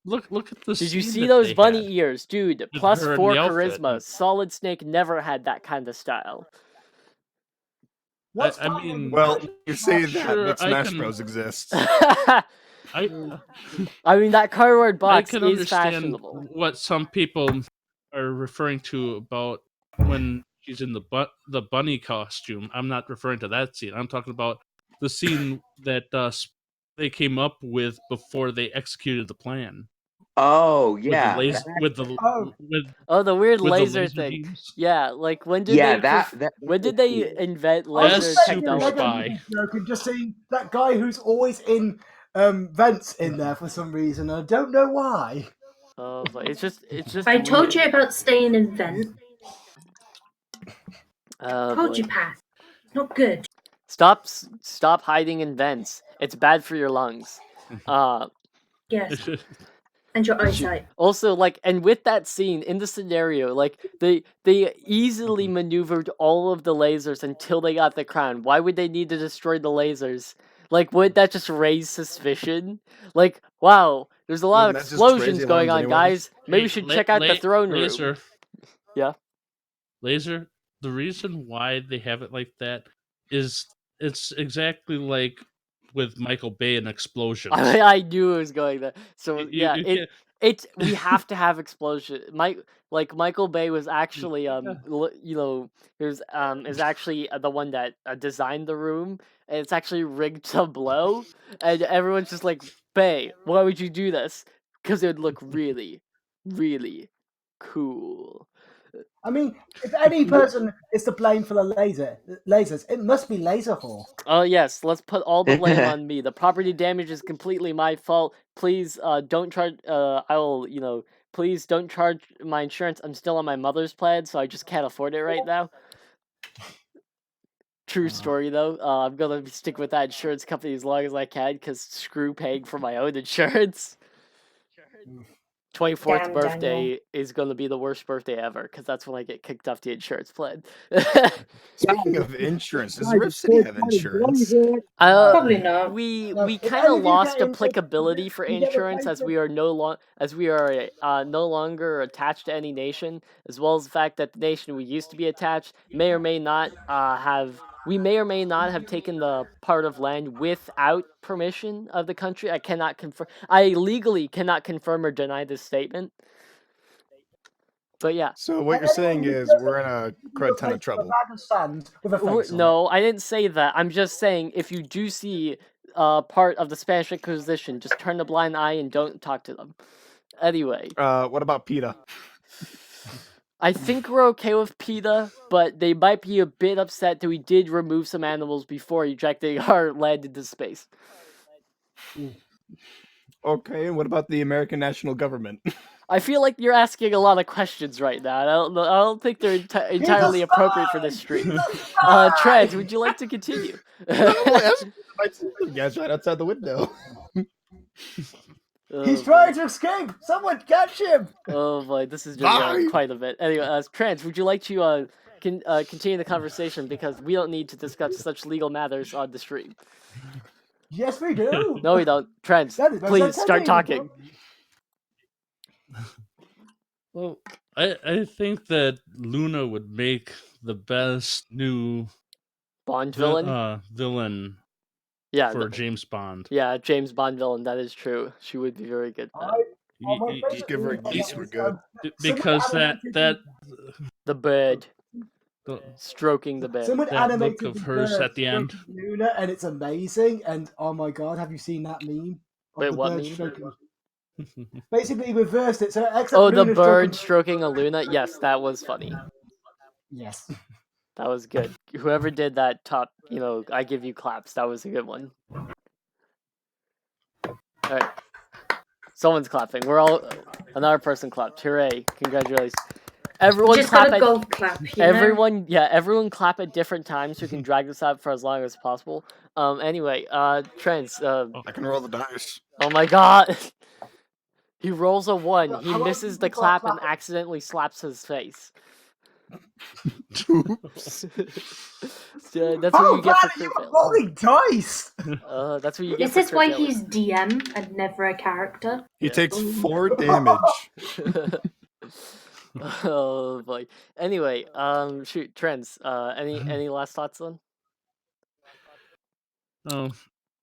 look at the. Did you scene see that those they bunny had. ears, dude? With Plus her in 4 the outfit. charisma. Solid Snake never had that kind of style. What's I that mean, one? Well, you say that, Sure, but I Smash can- Bros exists. I I mean, that cardboard I box can is understand fashionable. what some people are referring to about when she's in the bunny costume. I'm not referring to that scene. I'm talking about the scene that they came up with before they executed the plan. Oh With yeah, the laser, with the Oh. Oh, the weird with the laser laser thing. beams. Yeah, like when did yeah. they That when did was they cool. invent I was laser That's expecting super Lego technology? spy. Movie joke and just seeing that guy who's always in vents in there for some reason. I don't know why. Oh, but it's just I told you weird. about staying in vent. Oh, Told boy. you, Pat. Not good. Stop hiding in vents. It's bad for your lungs. Yes. And your eyesight. Also, like, and with that scene in the scenario, like they easily maneuvered all of the lasers until they got the crown. Why would they need to destroy the lasers? Like, would that just raise suspicion? Like, wow, there's a lot of Wouldn't that just raise explosions the going on, alarms anyway? guys. Maybe we should check out the throne room. Laser. Yeah. Laser. The reason why they have it like that is it's exactly like with Michael Bay and explosions. I knew it was going there. So You- yeah, you we have to have explosion. Michael Bay was actually is actually the one that designed the room, and it's actually rigged to blow, and everyone's just like, Bay, why would you do this? Because it would look really, really cool. I mean, if any person is to blame for the lasers, it must be Laserhawk. Oh yes, let's put all the blame on me. The property damage is completely my fault. Please, don't charge. I will, please don't charge my insurance. I'm still on my mother's plan, so I just can't afford it right now. True story though. I'm gonna stick with that insurance company as long as I can, because screw paying for my own insurance. 24th Damn, birthday is gonna be the worst birthday ever, because that's when I get kicked off the insurance plan. Speaking of insurance, does Rift City have insurance? Probably not. We No, we if kind any of of you lost get insurance, applicability for you get insurance as we are no longer attached to any nation, as well as the fact that the nation we used to be attached may or may not have taken the part of land without permission of the country. I cannot confirm. I legally cannot confirm or deny this statement. But yeah. So what you're saying is we're in a crud ton of trouble. bag of sand with a face on it. No, I didn't say that. I'm just saying if you do see part of the Spanish Inquisition, just turn a blind eye and don't talk to them. Anyway, What about PETA? I think we're okay with PETA, but they might be a bit upset that we did remove some animals before ejecting our land into space. Okay, and what about the American national government? I feel like you're asking a lot of questions right now. I don't think they're entirely appropriate for this stream. Trez, would you like to continue? Guys, right outside the window. He's trying to escape! Someone catch him! Oh boy, this is just going quite a bit. Anyway, Trent, would you like to continue the conversation, because we don't need to discuss such legal matters on the stream. Yes, we do! No, we don't. Trent, please start talking. Well, I think that Luna would make the best new Bond villain? Villain Yeah, for James Bond. Yeah, James Bond villain, that is true. She would be very good at that. Just give her a geese, we're good. Because that the bird. Stroking the bird. Someone that animated look of the hers bird at the end. Luna, and it's amazing. And oh my god, have you seen that meme? Wait, what meme? Basically reversed it. So the bird stroking a Luna? Yes, that was funny. Yes. That was good. Whoever did that top, I give you claps. That was a good one. Alright. Someone's clapping. Another person clapped. Hooray. Congratulations. Everyone just clap got a golf clap. Everyone clap at different times so we can drag this out for as long as possible. Anyway, Trent. I can roll the dice. Oh my god. He rolls a 1. He misses the clap and accidentally slaps his face. Oops. That's what you get for crit fail. Rolling dice. That's what you get. This is why he's DM and never a character. He takes 4 damage. Oh boy. Anyway, shoot, Trends. Any last thoughts then?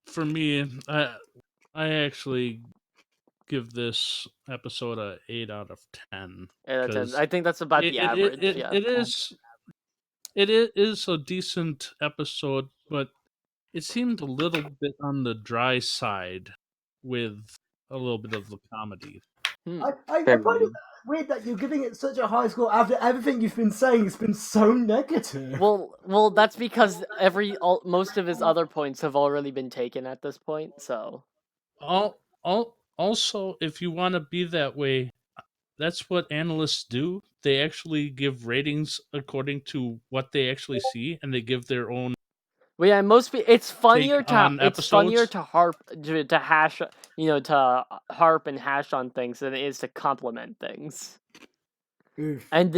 For me, I actually give this episode a 8 out of 10. 8 out of 10. I think that's about the average. It is a decent episode, but it seemed a little bit on the dry side with a little bit of the comedy. I find it weird that you're giving it such a high score after everything you've been saying has been so negative. Well, that's because most of his other points have already been taken at this point. So, also, if you want to be that way, that's what analysts do. They actually give ratings according to what they actually see, and they give their own. Well, yeah, it's funnier to harp and hash on things than it is to compliment things. Oof. And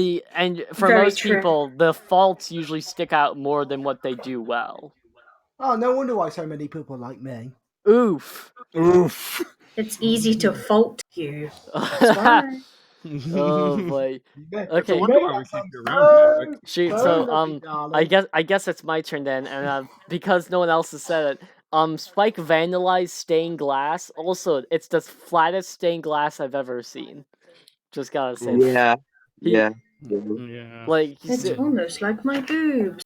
for Very most true. people, the faults usually stick out more than what they do well. Oh, no wonder why so many people like me. Oof. It's easy to fault you. That's why. Oh boy. Okay. Shoot. Burn, So I guess it's my turn then, and because no one else has said it, Spike vandalized stained glass. Also, it's the flattest stained glass I've ever seen. Just gotta say. Yeah. Yeah. Like It's almost like my boobs.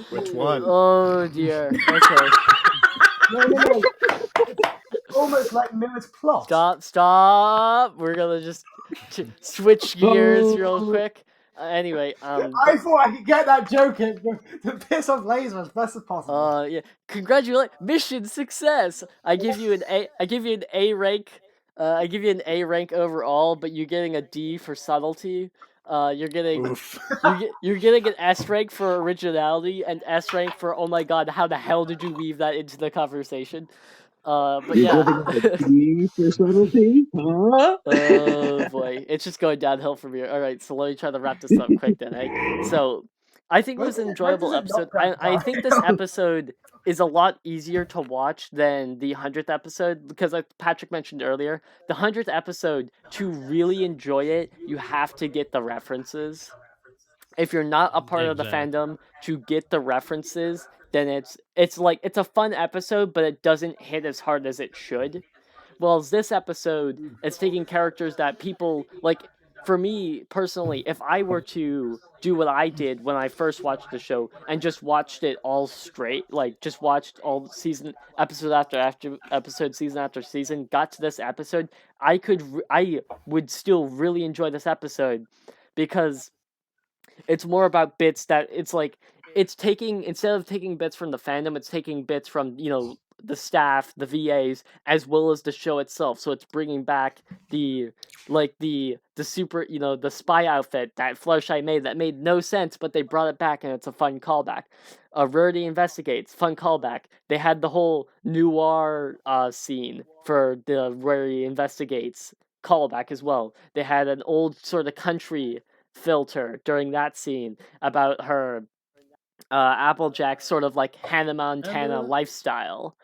Which one? Oh dear. Okay. No. Almost like Mirror's plot. Stop. We're gonna just Switch gears real quick. Anyway, I thought I could get that joke in to piss off Laser as best as possible. yeah, congratulations, mission success. I give you an A. I give you an A rank. I give you an A rank overall, but you're getting a D for subtlety. You're getting Oof. you're getting an S rank for originality and S rank for oh my god, how the hell did you weave that into the conversation? But You're yeah. giving it a D for subtlety? Huh? Oh boy, it's just going downhill from here. All right, so let me try to wrap this up quick then. So, I think it was an enjoyable episode. I think this episode is a lot easier to watch than the 100th episode because, like Patrick mentioned earlier, the 100th episode, to really enjoy it, you have to get the references. If you're not a part of the Exactly. fandom to get the references, then it's like it's a fun episode, but it doesn't hit as hard as it should. Well, this episode, it's taking characters that people like. For me personally, if I were to do what I did when I first watched the show and just watched it all straight, like just watched all season episode after episode, season after season, got to this episode, I would still really enjoy this episode because it's more about bits that it's like it's taking instead of taking bits from the fandom, it's taking bits from the staff, the VAs, as well as the show itself. So it's bringing back the super the spy outfit that Fluttershy made that made no sense, but they brought it back and it's a fun callback. Rarity Investigates, fun callback. They had the whole noir scene for the Rarity Investigates callback as well. They had an old sort of country filter during that scene about her Applejack sort of like Hannah Montana lifestyle,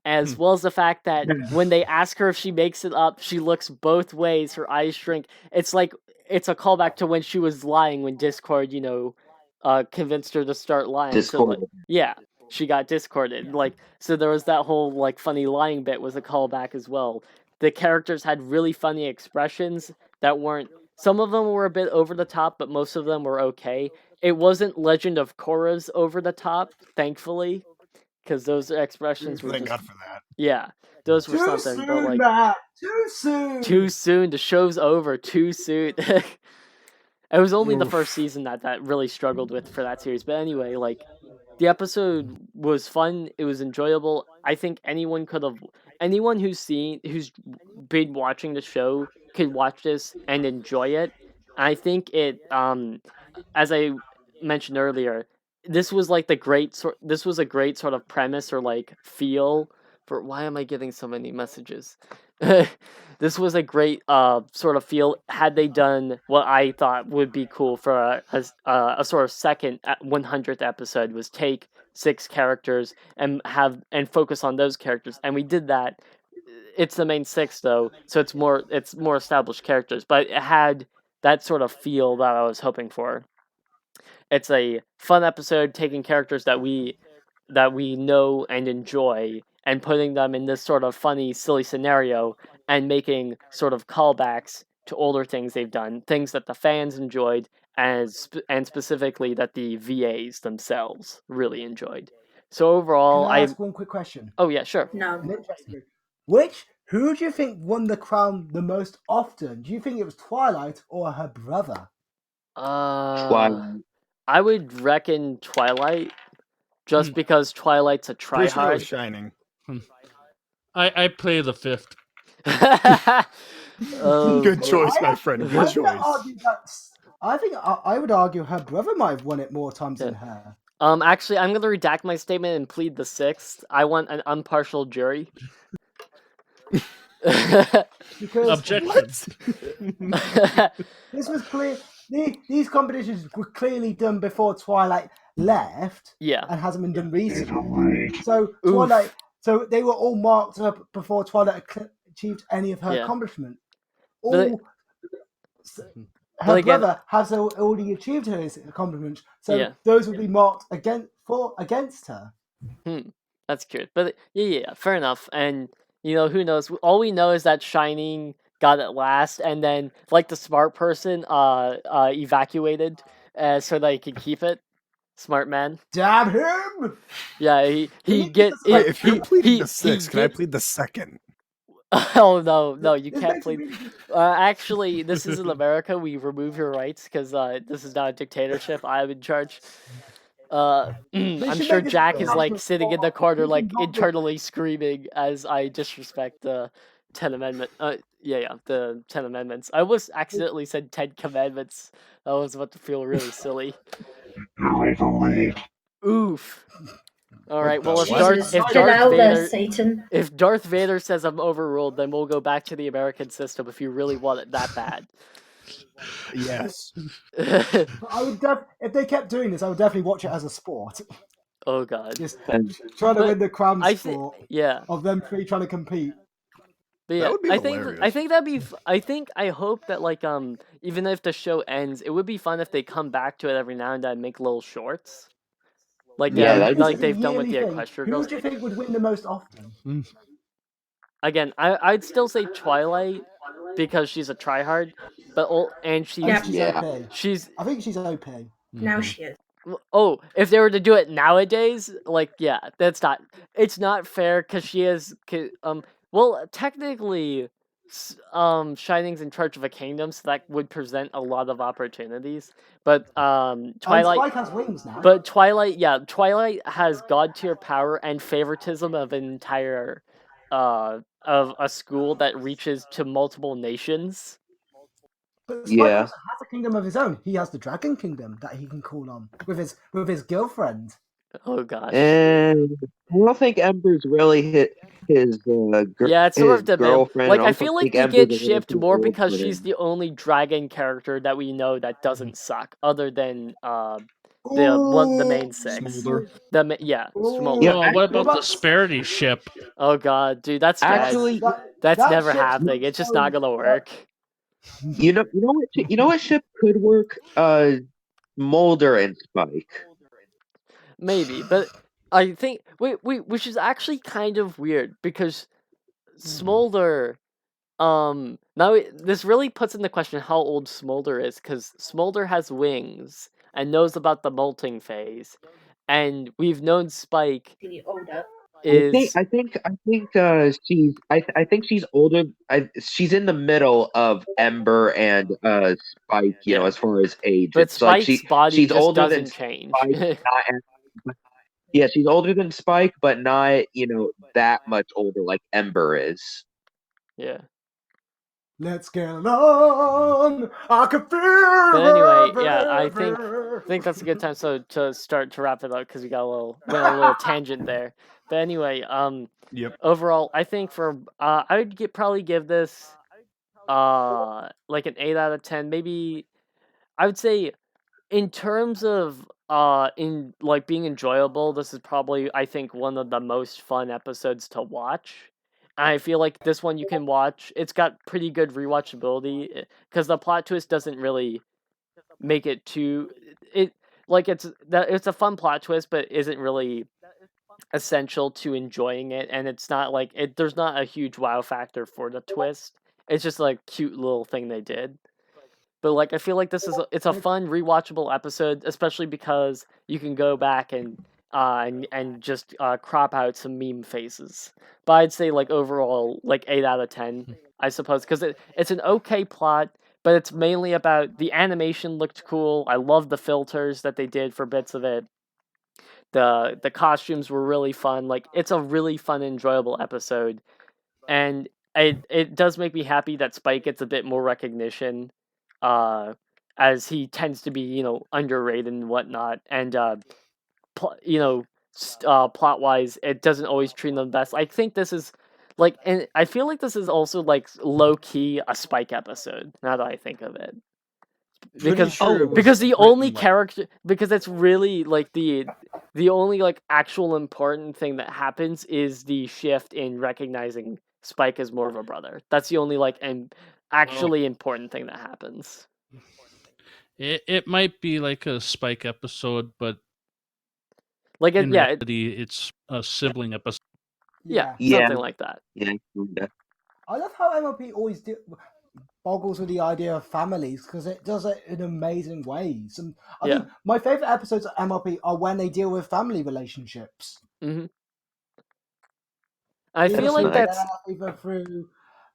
as well as the fact that when they ask her if she makes it up, she looks both ways, her eyes shrink. It's like it's a callback to when she was lying when Discord, convinced her to start lying. So like, Discord. yeah, she got discorded. Like, so there was that whole like funny lying bit was a callback as well. The characters had really funny expressions that weren't. Some of them were a bit over the top, but most of them were okay. It wasn't Legend of Korra's over the top, thankfully, because those expressions were Thank just God for that. yeah, those were Too something. soon, But like Matt. Too soon. too soon, the show's over too soon. It was only the Oof. first season that really struggled with for that series. But anyway, like the episode was fun. It was enjoyable. I think anyone who's been watching the show could watch this and enjoy it. I think it as I mentioned earlier, this was like this was a great sort of premise or like feel for why am I getting so many messages? This was a great sort of feel had they done what I thought would be cool for a sort of second 100th episode was take 6 characters and focus on those characters, and we did that. It's the main 6 though, so it's more established characters, but it had that sort of feel that I was hoping for. It's a fun episode taking characters that we know and enjoy and putting them in this sort of funny, silly scenario and making sort of callbacks to older things they've done, things that the fans enjoyed and specifically that the VAs themselves really enjoyed. So overall, Can I ask one quick question? Oh yeah, sure. No. An interesting. Who do you think won the crown the most often? Do you think it was Twilight or her brother? Twilight. I would reckon Twilight, just because Twilight's a Pretty sure it was tryhard. Shining. I play the 5th. Oh, Good boy. choice, my friend. I Good think I'd choice. argue I would argue her brother might have won it more times than her. Actually, I'm gonna redact my statement and plead the 6th. I want an impartial jury. Because Objection. this was clear. These competitions were clearly done before Twilight left Yeah. and hasn't been done recently. So Twilight, so they were all marked up before Twilight achieved any of her Yeah. accomplishment. But Her again- brother has already achieved his accomplishments, so Yeah. those would be marked against her. That's cute. But yeah, fair enough. And who knows? All we know is that Shining got it last, and then like the smart person evacuated so that he could keep it. Smart man. Damn him! Yeah, he He get gets- Wait, if you're pleading he- the 6th, he can I get- plead the 2nd? Oh no, you This can't makes it play. really. Actually, this is in America. We remove your rights because this is not a dictatorship. I'm in charge. They I'm should sure make this Jack is like national sitting in the sport. corner, You can like not be- internally screaming as I disrespect the 10 Amendment. Yeah, the 10 Amendments. I almost accidentally said 10 Commandments. I was about to feel really silly. Oof. All right. Well, the if what? Jesus, If chill Darth out there, Vader Satan. if Darth Vader says I'm overruled, then we'll go back to the American system if you really want it that bad. Yes. I would if they kept doing this, I would definitely watch it as a sport. Oh god. Just And trying to But win the crown I think sport yeah. of them three trying to compete. But That yeah, would be I hilarious. think that'd be I hope that like even if the show ends, it would be fun if they come back to it every now and then and make little shorts. Like Yeah, that'd be This is a they've done with yearly the thing. Equestria Who Girls. do you think would win the most often? Again, I'd still say Twilight because she's a tryhard, but and I think she's Yeah. OP. she's I think she's OP. Now she is. oh, if they were to do it nowadays, like yeah, it's not fair because she is well technically Shining's in charge of a kingdom, so that would present a lot of opportunities. But And Twilight Spike has wings now. but Twilight has god tier power and favoritism of an entire of a school that reaches to multiple nations. But Spike Yeah. also has a kingdom of his own. He has the Dragon Kingdom that he can call on with his girlfriend. Oh gosh. And I don't think Ember's really hit his Yeah, it's sort his of debatable. girlfriend. Like, I I also feel like think they Ember's get a little shipped too more old because for she's him. the only dragon character that we know that doesn't suck, other than the main six. Smolder. Yeah, Yeah, Smolder. Well, what about the But- Sparity ship? Oh god, dude, that's dead. actually, That's that never ship's happening. It's just not gonna work. you know what ship could work? Mulder and Spike. Maybe, but I think which is actually kind of weird because Smolder. This really puts into question how old Smolder is, because Smolder has wings and knows about the molting phase, and we've known Spike Really older. is I think I think she's older. She's in the middle of Ember and Spike. You know, Yeah. as far as age, but it's like Spike's body she's just older than doesn't change. Spike. Yeah, she's older than Spike, but not that much older like Ember is. Yeah. Let's get it on. I can feel. But anyway, it, yeah, I baby. think that's a good time to start to wrap it up because we got went a little tangent there. But anyway, Yep. overall, I think for I would probably give this like an 8 out of 10. Maybe I would say in terms of in like being enjoyable, this is probably I think one of the most fun episodes to watch. I feel like this one you can watch. It's got pretty good rewatchability because the plot twist doesn't really make it too it's a fun plot twist but isn't really essential to enjoying it, and it's not like there's not a huge wow factor for the twist. It's just like cute little thing they did. But like I feel like it's a fun rewatchable episode, especially because you can go back and just crop out some meme faces. But I'd say like overall like 8 out of 10, I suppose, because it's an okay plot, but it's mainly about the animation looked cool. I love the filters that they did for bits of it. The costumes were really fun. Like it's a really fun, enjoyable episode, and it does make me happy that Spike gets a bit more recognition, as he tends to be underrated and whatnot, and plot wise, it doesn't always treat them best. I think this is like, and I feel like this is also like low key a Spike episode. Now that I think of it. Because the only character, because it's really like the only like actual important thing that happens is the shift in recognizing Spike as more of a brother. That's the only like and actually important thing that happens. It might be like a Spike episode, but like in reality, it's a sibling episode. Yeah, Yeah. something like that. Yeah. I love how MLP always boggles with the idea of families because it does it in amazing ways. And I think my favorite episodes of MLP are when they deal with family relationships. Mm-hmm. I feel like that's either through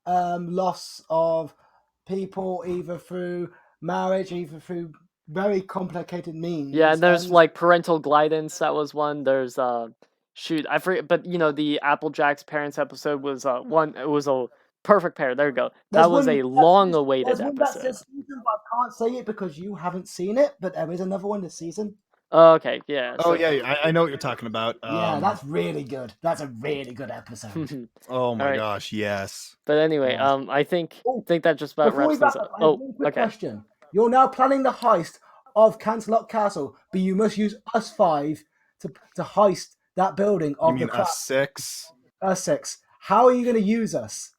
loss of people either through marriage, either through very complicated means. Yeah, and there's and like parental guidance. That was one. There's shoot, I forget, but the Applejack's parents episode was one. It was a perfect pair. There you go. there's That was one a that's long-awaited there's one that's episode. this season, but I can't say it because you haven't seen it. But there is another one this season. Oh, okay, yeah. Oh yeah, I know what you're talking about. Yeah, that's really good. That's a really good episode. Oh my Alright. gosh, yes. But anyway, Yes. I think Oh, that just about Before we wraps things wrap up. up, I have Oh, one quick okay. question. You're now planning the heist of Cancelot Castle, but you must use us 5 to heist that building You of mean the crowd. us 6? Us 6. How are you going to use us?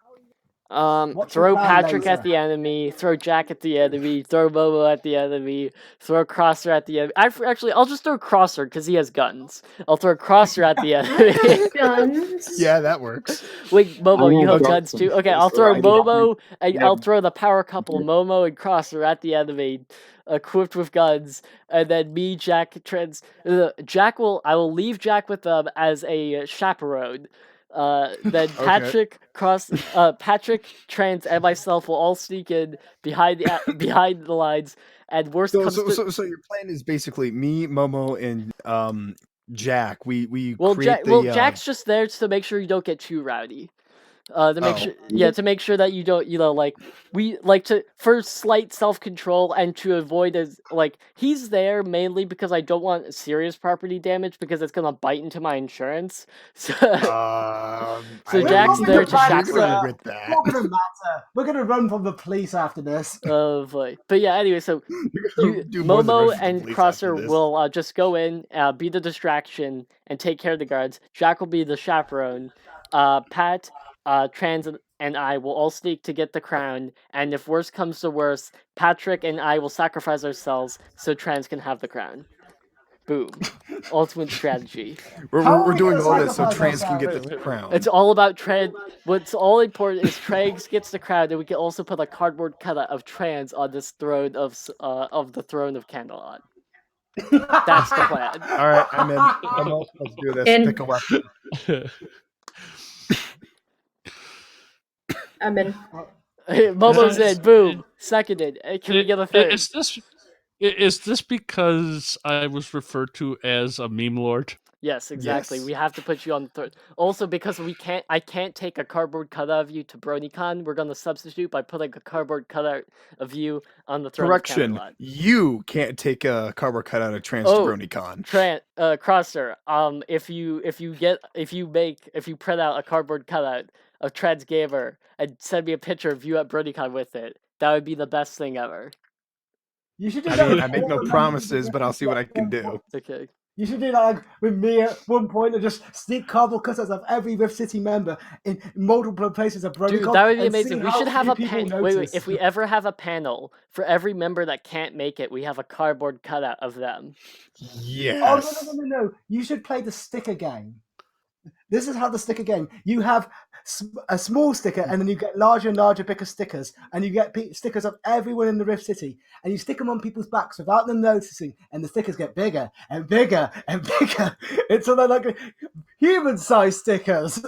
What's Throw your plan, Patrick laser? at the enemy, throw Jack at the enemy, throw Momo at the enemy, throw Crosser at the enemy. Actually, I'll just throw Crosser because he has guns. I'll throw Crosser at the enemy. Guns. Yeah, that works. Wait, Momo, you Oh, have that's guns awesome. too? Okay, That's I'll throw right. Momo, and Yeah. I'll throw the power couple, Momo and Crosser, at the enemy, equipped with guns, and then me, Jack, I will leave Jack with them as a chaperone. Then Patrick, Patrick, Trans, and myself will all sneak in behind the lines, and worst So, comes to... so your plan is basically me, Momo, and Jack. We Well, create the Jack's just there to make sure you don't get too rowdy. To make Oh. to make sure that you don't, we like to, for slight self-control and to avoid he's there mainly because I don't want serious property damage because it's gonna bite into my insurance. So, So So Jack's there to chaperone. Regret that. Not going to matter. We're going to run from the police after this. But yeah, anyway, so You're gonna do more than Momo run from the and police Crosser after this. will just go in, be the distraction, and take care of the guards. Jack will be the chaperone. Pat, Trans, and I will all sneak to get the crown. And if worse comes to worse, Patrick and I will sacrifice ourselves so Trans can have the crown. Boom. Ultimate strategy. We're How are we doing gonna all this so sacrifice Trans can get ourselves? the crown. It's all about Trans. What's all important is Trans gets the crown, and we can also put a cardboard cutout of Trans on this throne of the throne of Candelot. That's the plan. All right, I'm in. Let's do this. In. Pick a weapon. I'm in. Momo's Yes. in. Boom. Seconded. Hey, can we get a third? Is this because I was referred to as a meme lord? Yes, exactly. Yes. We have to put you on the third. Also, because I can't take a cardboard cutout of you to BronyCon, we're gonna substitute by putting a cardboard cutout of you on the throne Correction. of Camelot. You can't take a cardboard cutout of Trans Oh. BronyCon. Crosser. If you print out a cardboard cutout of Trans Gamer and send me a picture of you at BronyCon with it, that would be the best thing ever. You should do I that. mean, with I make all no the promises, members but I'll see what I can do. at one point. Okay. You should do that like with me at one point and just sneak cardboard cutouts of every Rift City member in multiple places of BronyCon. Dude, that would be and see amazing. We how should have few a people panel. Wait, notice. if we ever have a panel for every member that can't make it, we have a cardboard cutout of them. Yes. Oh, no. You should play the sticker game. This is how the sticker game. You have a small sticker, and then you get larger and larger, bigger stickers, and you get stickers of everyone in the Rift City, and you stick them on people's backs without them noticing, and the stickers get bigger and bigger and bigger. It's sort of like human-sized stickers.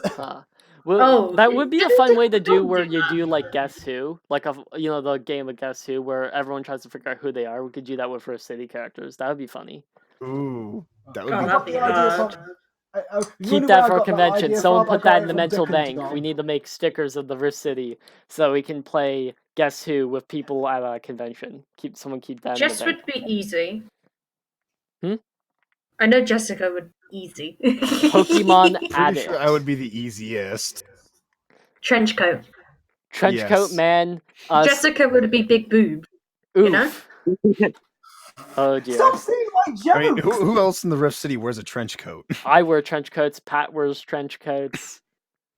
Well, that would be a fun way to do don't where do you that. do like Guess Who, like the game of Guess Who, where everyone tries to figure out who they are. We could do that with Rift City characters. That would be funny. Ooh, that would Oh, be that'd be hard. Keep that for convention. Someone put that in the mental bank. We need to make stickers of the Rift City so we can play Guess Who with people at a convention. Keep that in Jess the bank. would be easy. Hmm? I know Jessica would easy. Pokemon pretty addict. sure I would be the easiest. Trench coat. Trench coat Yes. man. Jessica would be big boob. Oof. You know? Oh dear. Stop saying my jokes! I mean, who else in the Rift City wears a trench coat? I wear trench coats. Pat wears trench coats.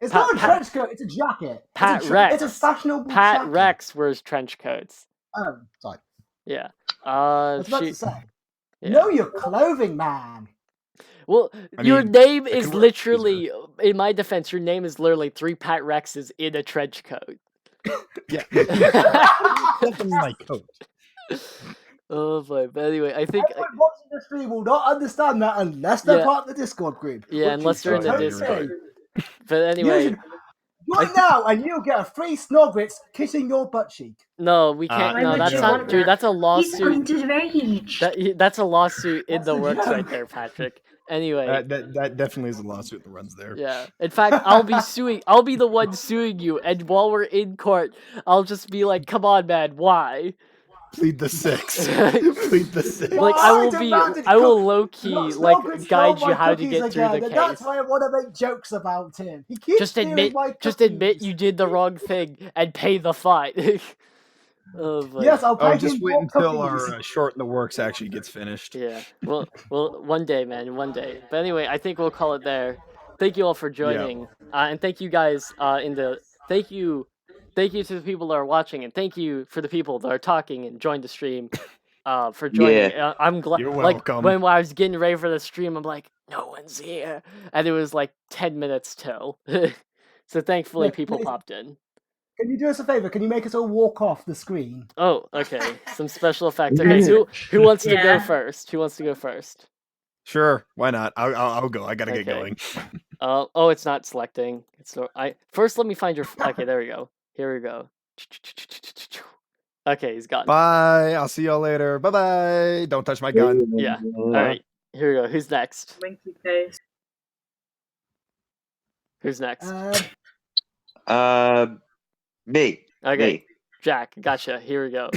It's Pat- not a Pat- trench coat, it's a jacket. Pat it's Rex. a fashionable Pat jacket. Rex wears trench coats. Oh, sorry. Yeah. I was about to Shoot. say. Yeah. Know your clothing, man. Well, I your mean, name I is could wear a literally, in my defense, your name is literally 3 Pat Rexes in a trench coat. Yeah. That's in my coat. Oh boy, but anyway, I think Everyone watching the stream will not understand that unless they're Yeah. part of the Discord group. Yeah, which unless is they're in the totally Discord. fine. but anyway, Join now, and you'll get a free Snoggritz kissing your butt cheek. No, we can't. Why No, would that's you not, want dude. that? That's a He's lawsuit. underage. That's a lawsuit in That's the the works right joke. there, Patrick. Anyway, That definitely is a lawsuit that runs there. yeah. In fact, I'll be suing. I'll be the one suing you, and while we're in court, I'll just be like, "Come on, man, why?" Plead the six. Plead the six. Like I will be. I will low key like Snoggritz guide stole you my how to cookies get through the again, and that's case. why I want to make jokes about him. He keeps stealing my cookies. Just admit you did the wrong thing and pay the fine. Oh, boy. Yes, I'll pay Just him wait more until cookies. our short in the works actually gets finished. Yeah. Well, one day, man, one day. But anyway, I think we'll call it there. Thank you all for joining, and thank you guys thank you to the people that are watching, and thank you for the people that are talking and joined the stream. For joining. I'm glad. You're Like welcome. when I was getting ready for the stream, I'm like, no one's here, and it was like 10 minutes till. So thankfully, Look, people please- popped in. Can you do us a favor? Can you make us all walk off the screen? Oh, okay. Some special effects. Okay, who wants to go Yeah. first? Who wants to go first? Sure, why not? I'll go. I gotta get Okay. going. Oh, it's not selecting. It's no. First. Let me find your. Okay, there we go. Here we go. Okay, he's gone. Bye. I'll see y'all later. Bye bye. Don't touch my gun. Yeah. All right. Here we go. Who's next? Winky face. Who's next? Me. Okay, Me. Jack. Gotcha. Here we go.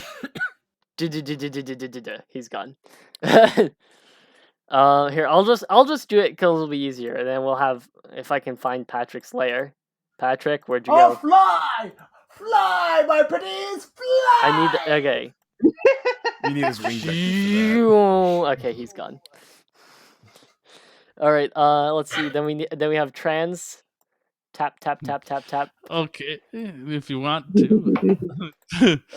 He's gone. Here, I'll just do it because it'll be easier, and then we'll have if I can find Patrick's lair. Patrick, where'd you Oh, go? fly! Fly, my pretties, fly! I need. Okay. You need his wings. back for Okay, he's gone. All right. Let's see. Then we have trans. Tap tap tap tap tap. Okay, if you want to.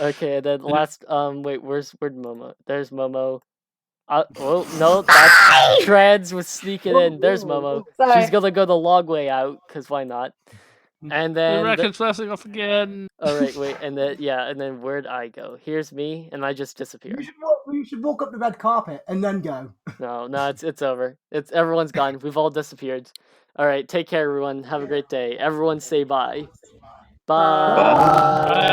Okay, and then last. Wait. Where's Momo? There's Momo. Oh no, that's trans was sneaking in. There's Momo. Sorry. She's gonna go the long way out, cause why not? And The then. racket's blasting off again. Oh wait, and then where'd I go? Here's me, and I just disappeared. You should walk up the red carpet and then go. No, it's over. Everyone's gone. We've all disappeared. All right, take care, everyone. Have a great day. Everyone say bye. Bye. Bye.